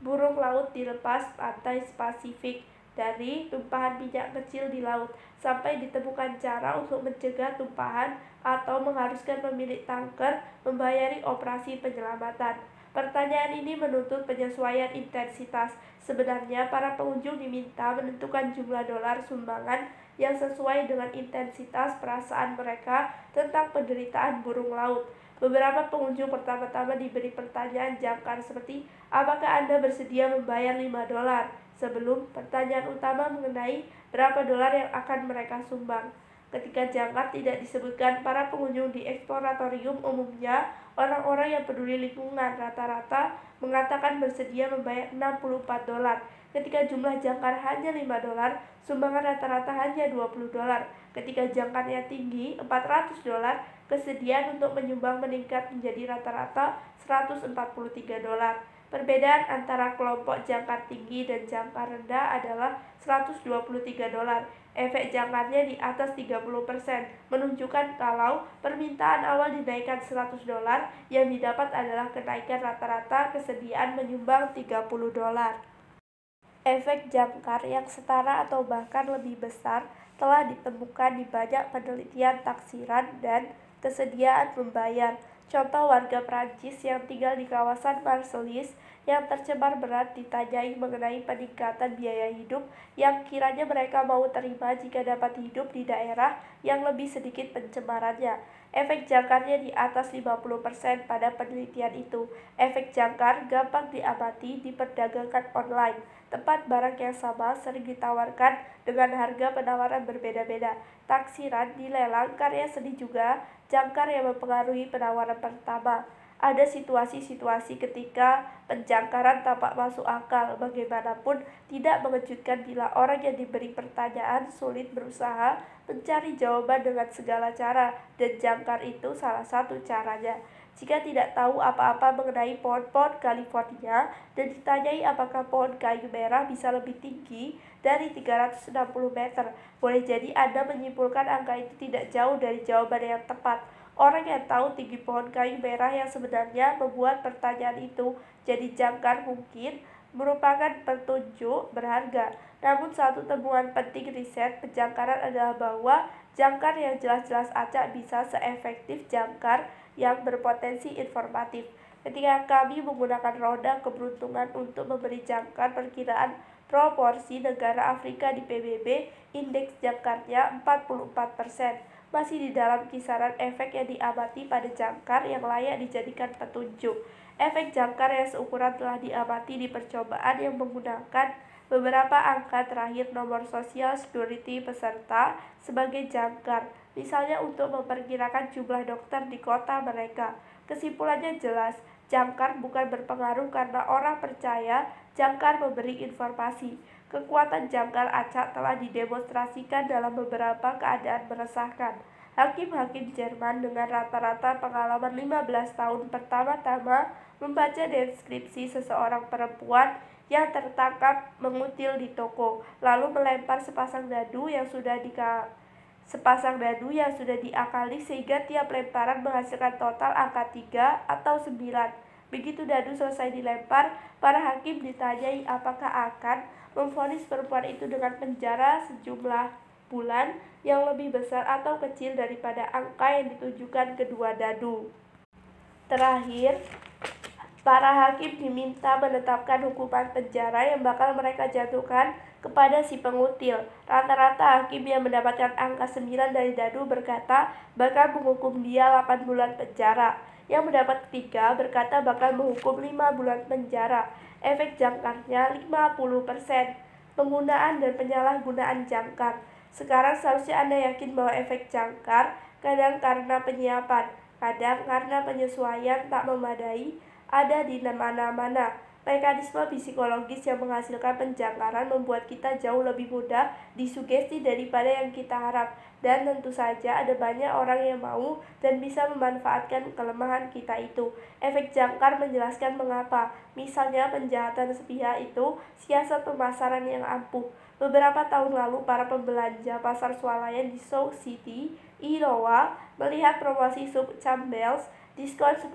burung laut di lepas pantai Pasifik dari tumpahan minyak kecil di laut, sampai ditemukan cara untuk mencegah tumpahan atau mengharuskan pemilik tangker membayari operasi penyelamatan. Pertanyaan ini menuntut penyesuaian intensitas. Sebenarnya para pengunjung diminta menentukan jumlah dolar sumbangan yang sesuai dengan intensitas perasaan mereka tentang penderitaan burung laut. Beberapa pengunjung pertama-tama diberi pertanyaan jangkar seperti, apakah Anda bersedia membayar $5? Sebelum pertanyaan utama mengenai berapa dolar yang akan mereka sumbang. Ketika jangkar tidak disebutkan, para pengunjung di eksploratorium umumnya orang-orang yang peduli lingkungan rata-rata mengatakan bersedia membayar $64. Ketika jumlah jangkar hanya $5, sumbangan rata-rata hanya $20. Ketika jangkarnya tinggi, $400, kesediaan untuk menyumbang meningkat menjadi rata-rata $143. Perbedaan antara kelompok jangkar tinggi dan jangkar rendah adalah $123. Efek jangkarnya di atas 30% menunjukkan kalau permintaan awal dinaikkan $100, yang didapat adalah kenaikan rata-rata kesediaan menyumbang $30. Efek jangkar yang setara atau bahkan lebih besar telah ditemukan di banyak penelitian taksiran dan kesediaan membayar. Contoh warga Prancis yang tinggal di kawasan Marseilles yang tercemar berat ditanyai mengenai peningkatan biaya hidup yang kiranya mereka mau terima jika dapat hidup di daerah yang lebih sedikit pencemarannya. Efek jangkarnya di atas 50% pada penelitian itu. Efek jangkar gampang diamati di perdagangan online. Tempat barang yang sama sering ditawarkan dengan harga penawaran berbeda-beda. Taksiran di lelang karya seni juga jangkar yang mempengaruhi penawaran pertama. Ada situasi-situasi ketika penjangkaran tampak masuk akal. Bagaimanapun, tidak mengejutkan bila orang yang diberi pertanyaan sulit berusaha mencari jawaban dengan segala cara, dan jangkar itu salah satu caranya. Jika tidak tahu apa-apa mengenai pohon-pohon California dan ditanyai apakah pohon kayu merah bisa lebih tinggi dari 360 meter, boleh jadi Anda menyimpulkan angka itu tidak jauh dari jawaban yang tepat. Orang yang tahu tinggi pohon kayu merah yang sebenarnya membuat pertanyaan itu jadi jangkar mungkin merupakan petunjuk berharga. Namun satu temuan penting riset penjangkaran adalah bahwa jangkar yang jelas-jelas acak bisa seefektif jangkar yang berpotensi informatif. Ketika kami menggunakan roda keberuntungan untuk memberi jangkar perkiraan proporsi negara Afrika di PBB, indeks jangkarnya 44%. Masih di dalam kisaran efek yang diamati pada jangkar yang layak dijadikan petunjuk. Efek jangkar yang seukuran telah diamati di percobaan yang menggunakan beberapa angka terakhir nomor Social Security peserta sebagai jangkar, misalnya untuk memperkirakan jumlah dokter di kota mereka. Kesimpulannya jelas, jangkar bukan berpengaruh karena orang percaya jangkar memberi informasi. Kekuatan jangkar acak telah didemonstrasikan dalam beberapa keadaan meresahkan. Hakim-hakim Jerman dengan rata-rata pengalaman 15 tahun pertama-tama membaca deskripsi seseorang perempuan yang tertangkap mengutil di toko, lalu melempar sepasang dadu yang sudah diakali sehingga tiap lemparan menghasilkan total angka 3 atau 9. Begitu dadu selesai dilempar, para hakim ditanyai apakah akan memvonis perempuan itu dengan penjara sejumlah bulan yang lebih besar atau kecil daripada angka yang ditujukan kedua dadu. Terakhir, para hakim diminta menetapkan hukuman penjara yang bakal mereka jatuhkan kepada si pengutil. Rata-rata hakim yang mendapatkan angka 9 dari dadu berkata bakal menghukum dia 8 bulan penjara. Yang mendapat 3 berkata bakal menghukum 5 bulan penjara. Efek jangkarnya 50%. Penggunaan dan penyalahgunaan jangkar. Sekarang seharusnya Anda yakin bahwa efek jangkar kadang karena penyiapan, kadang karena penyesuaian tak memadai, ada di mana-mana. Mekanisme psikologis yang menghasilkan penjangkaran membuat kita jauh lebih mudah disugesti daripada yang kita harap. Dan tentu saja ada banyak orang yang mau dan bisa memanfaatkan kelemahan kita itu. Efek jangkar menjelaskan mengapa. Misalnya penjahatan sepihak itu siasat pemasaran yang ampuh. Beberapa tahun lalu, para pembelanja pasar swalayan di Sioux City, Iowa, melihat promosi sup Campbell's diskon 10%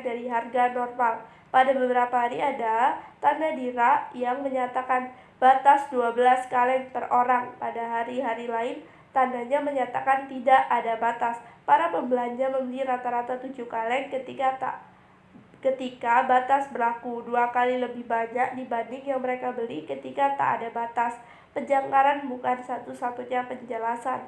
dari harga normal. Pada beberapa hari ada tanda di rak yang menyatakan batas 12 kaleng per orang. Pada hari-hari lain, tandanya menyatakan tidak ada batas. Para pembelanja membeli rata-rata 7 kaleng ketika batas berlaku, 2 kali lebih banyak dibanding yang mereka beli ketika tak ada batas. Penjangkaran bukan satu-satunya penjelasan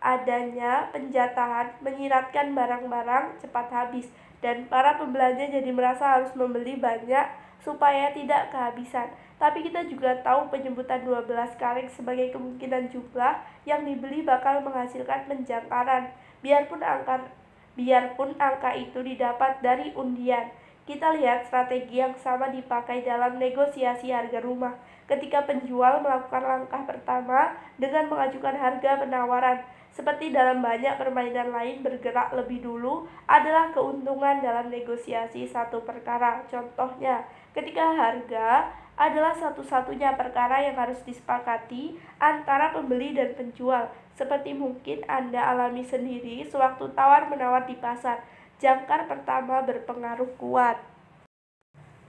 adanya penjatahan menyiratkan barang-barang cepat habis, dan para pembelanja jadi merasa harus membeli banyak supaya tidak kehabisan. Tapi kita juga tahu penyebutan 12 kaleng sebagai kemungkinan jumlah yang dibeli bakal menghasilkan penjangkaran, biarpun angka itu didapat dari undian. Kita lihat strategi yang sama dipakai dalam negosiasi harga rumah. Ketika penjual melakukan langkah pertama dengan mengajukan harga penawaran, seperti dalam banyak permainan lain, bergerak lebih dulu adalah keuntungan dalam negosiasi satu perkara. Contohnya, ketika harga adalah satu-satunya perkara yang harus disepakati antara pembeli dan penjual, seperti mungkin Anda alami sendiri sewaktu tawar-menawar di pasar. Jangkar pertama berpengaruh kuat.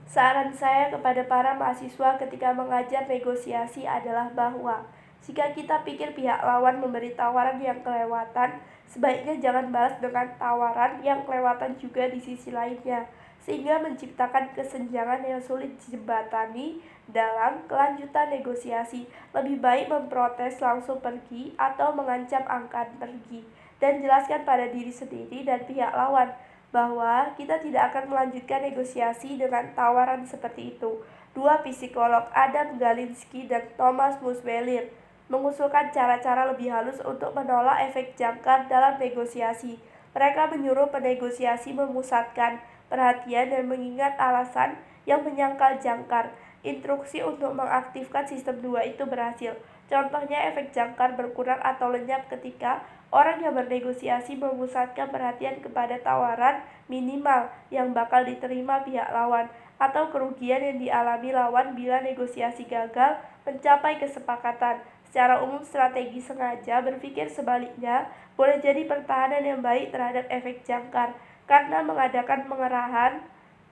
Saran saya kepada para mahasiswa ketika mengajar negosiasi adalah bahwa jika kita pikir pihak lawan memberi tawaran yang kelewatan, sebaiknya jangan balas dengan tawaran yang kelewatan juga di sisi lainnya, sehingga menciptakan kesenjangan yang sulit dijembatani dalam kelanjutan negosiasi. Lebih baik memprotes langsung pergi atau mengancam akan pergi, dan jelaskan pada diri sendiri dan pihak lawan bahwa kita tidak akan melanjutkan negosiasi dengan tawaran seperti itu. Dua psikolog, Adam Galinsky dan Thomas Musweiler, mengusulkan cara-cara lebih halus untuk menolak efek jangkar dalam negosiasi. Mereka menyuruh penegosiasi memusatkan perhatian dan mengingat alasan yang menyangkal jangkar. Instruksi untuk mengaktifkan sistem 2 itu berhasil. Contohnya, efek jangkar berkurang atau lenyap ketika orang yang bernegosiasi memusatkan perhatian kepada tawaran minimal yang bakal diterima pihak lawan, atau kerugian yang dialami lawan bila negosiasi gagal mencapai kesepakatan. Secara umum, strategi sengaja berpikir sebaliknya boleh jadi pertahanan yang baik terhadap efek jangkar, karena mengadakan pengerahan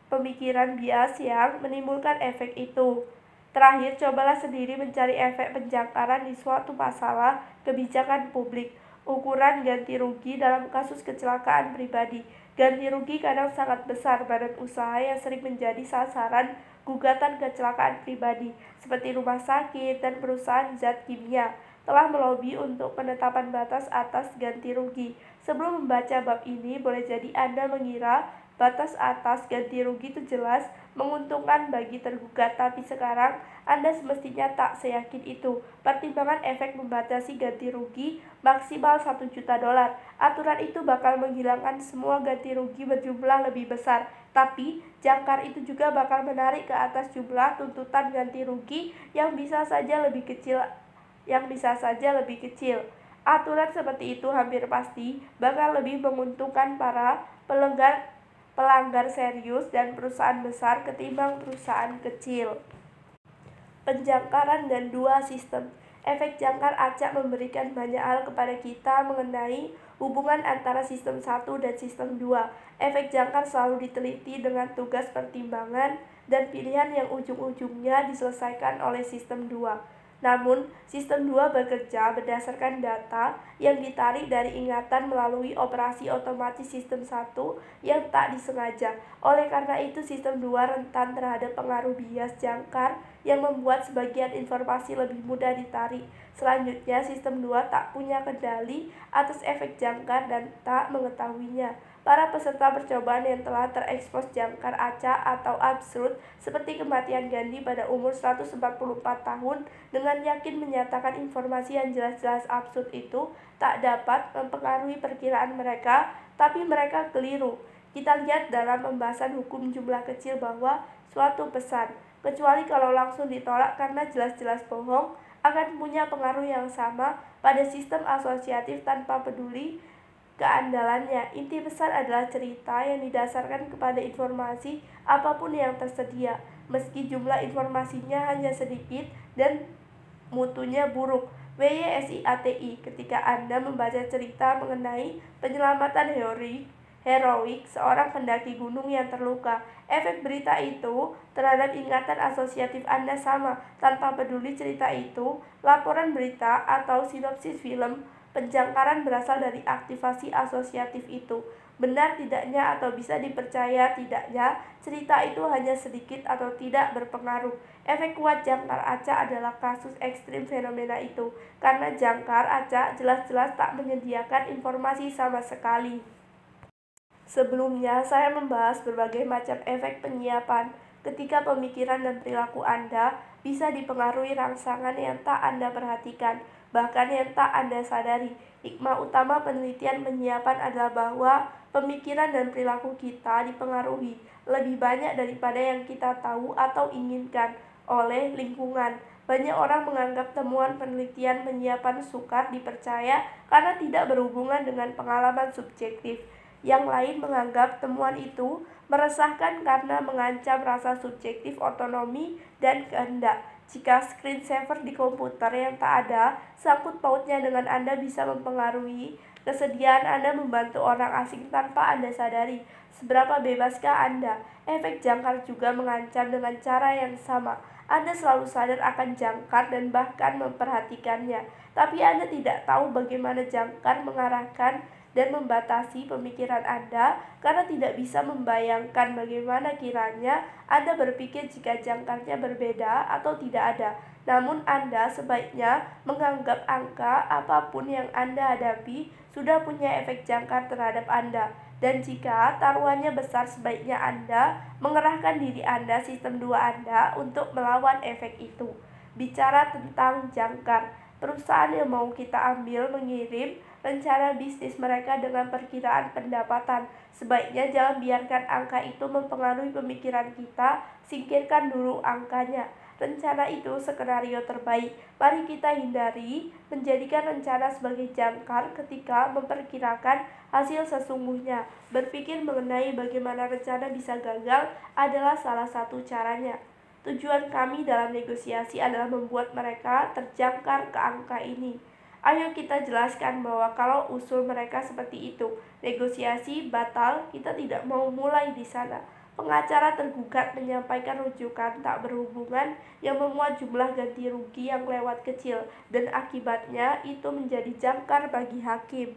pemikiran bias yang menimbulkan efek itu. Terakhir, cobalah sendiri mencari efek penjangkaran di suatu masalah kebijakan publik. Ukuran ganti rugi dalam kasus kecelakaan pribadi. Ganti rugi kadang sangat besar. Badan usaha yang sering menjadi sasaran gugatan kecelakaan pribadi, seperti rumah sakit dan perusahaan zat kimia, telah melobi untuk penetapan batas atas ganti rugi. Sebelum membaca bab ini, boleh jadi Anda mengira batas atas ganti rugi itu jelas menguntungkan bagi tergugat, tapi sekarang Anda semestinya tak seyakin itu. Pertimbangan efek membatasi ganti rugi maksimal $1 juta. Aturan itu bakal menghilangkan semua ganti rugi berjumlah lebih besar, tapi jangkar itu juga bakal menarik ke atas jumlah tuntutan ganti rugi yang bisa saja lebih kecil. Aturan seperti itu hampir pasti bakal lebih menguntungkan para pelanggar serius dan perusahaan besar ketimbang perusahaan kecil. Penjangkaran dan dua sistem. Efek jangkar acak memberikan banyak hal kepada kita mengenai hubungan antara sistem 1 dan sistem 2. Efek jangkar selalu diteliti dengan tugas pertimbangan dan pilihan yang ujung-ujungnya diselesaikan oleh sistem 2. Namun, sistem 2 bekerja berdasarkan data yang ditarik dari ingatan melalui operasi otomatis sistem 1 yang tak disengaja. Oleh karena itu, sistem 2 rentan terhadap pengaruh bias jangkar yang membuat sebagian informasi lebih mudah ditarik. Selanjutnya, sistem 2 tak punya kendali atas efek jangkar dan tak mengetahuinya. Para peserta percobaan yang telah terekspos jangkar acak atau absurd seperti kematian Gandhi pada umur 144 tahun dengan yakin menyatakan informasi yang jelas-jelas absurd itu tak dapat mempengaruhi perkiraan mereka, tapi mereka keliru. Kita lihat dalam pembahasan hukum jumlah kecil bahwa suatu pesan, kecuali kalau langsung ditolak karena jelas-jelas bohong, akan punya pengaruh yang sama pada sistem asosiatif tanpa peduli keandalannya. Inti pesan adalah cerita yang didasarkan kepada informasi apapun yang tersedia, meski jumlah informasinya hanya sedikit dan mutunya buruk. WYSIATI. Ketika Anda membaca cerita mengenai penyelamatan heroik seorang pendaki gunung yang terluka, efek berita itu terhadap ingatan asosiatif Anda sama. Tanpa peduli cerita itu, laporan berita, atau sinopsis film, penjangkaran berasal dari aktivasi asosiatif itu. Benar tidaknya atau bisa dipercaya tidaknya, cerita itu hanya sedikit atau tidak berpengaruh. Efek kuat jangkar acak adalah kasus ekstrim fenomena itu, karena jangkar acak jelas-jelas tak menyediakan informasi sama sekali. Sebelumnya, saya membahas berbagai macam efek penyiapan ketika pemikiran dan perilaku Anda bisa dipengaruhi rangsangan yang tak Anda perhatikan, bahkan yang tak Anda sadari. Hikmah utama penelitian penyiapan adalah bahwa pemikiran dan perilaku kita dipengaruhi lebih banyak daripada yang kita tahu atau inginkan oleh lingkungan. Banyak orang menganggap temuan penelitian penyiapan sukar dipercaya karena tidak berhubungan dengan pengalaman subjektif. Yang lain menganggap temuan itu meresahkan karena mengancam rasa subjektif otonomi dan kehendak. Jika screensaver di komputer yang tak ada sangkut pautnya dengan Anda bisa mempengaruhi kesediaan Anda membantu orang asing tanpa Anda sadari, seberapa bebaskah Anda? Efek jangkar juga mengancam dengan cara yang sama. Anda selalu sadar akan jangkar dan bahkan memperhatikannya, tapi Anda tidak tahu bagaimana jangkar mengarahkan dan membatasi pemikiran Anda karena tidak bisa membayangkan bagaimana kiranya Anda berpikir jika jangkarnya berbeda atau tidak ada. Namun Anda sebaiknya menganggap angka apapun yang Anda hadapi sudah punya efek jangkar terhadap Anda. Dan jika taruhannya besar, sebaiknya Anda mengerahkan diri Anda, sistem 2 Anda, untuk melawan efek itu. Bicara tentang jangkar, perusahaan yang mau kita ambil mengirim rencana bisnis mereka dengan perkiraan pendapatan. Sebaiknya jangan biarkan angka itu mempengaruhi pemikiran kita, singkirkan dulu angkanya. Rencana itu skenario terbaik. Mari kita hindari menjadikan rencana sebagai jangkar ketika memperkirakan hasil sesungguhnya. Berpikir mengenai bagaimana rencana bisa gagal adalah salah satu caranya. Tujuan kami dalam negosiasi adalah membuat mereka terjangkar ke angka ini. Ayo kita jelaskan bahwa kalau usul mereka seperti itu, negosiasi batal, kita tidak mau mulai di sana. Pengacara tergugat menyampaikan rujukan tak berhubungan yang memuat jumlah ganti rugi yang lewat kecil, dan akibatnya itu menjadi jangkar bagi hakim.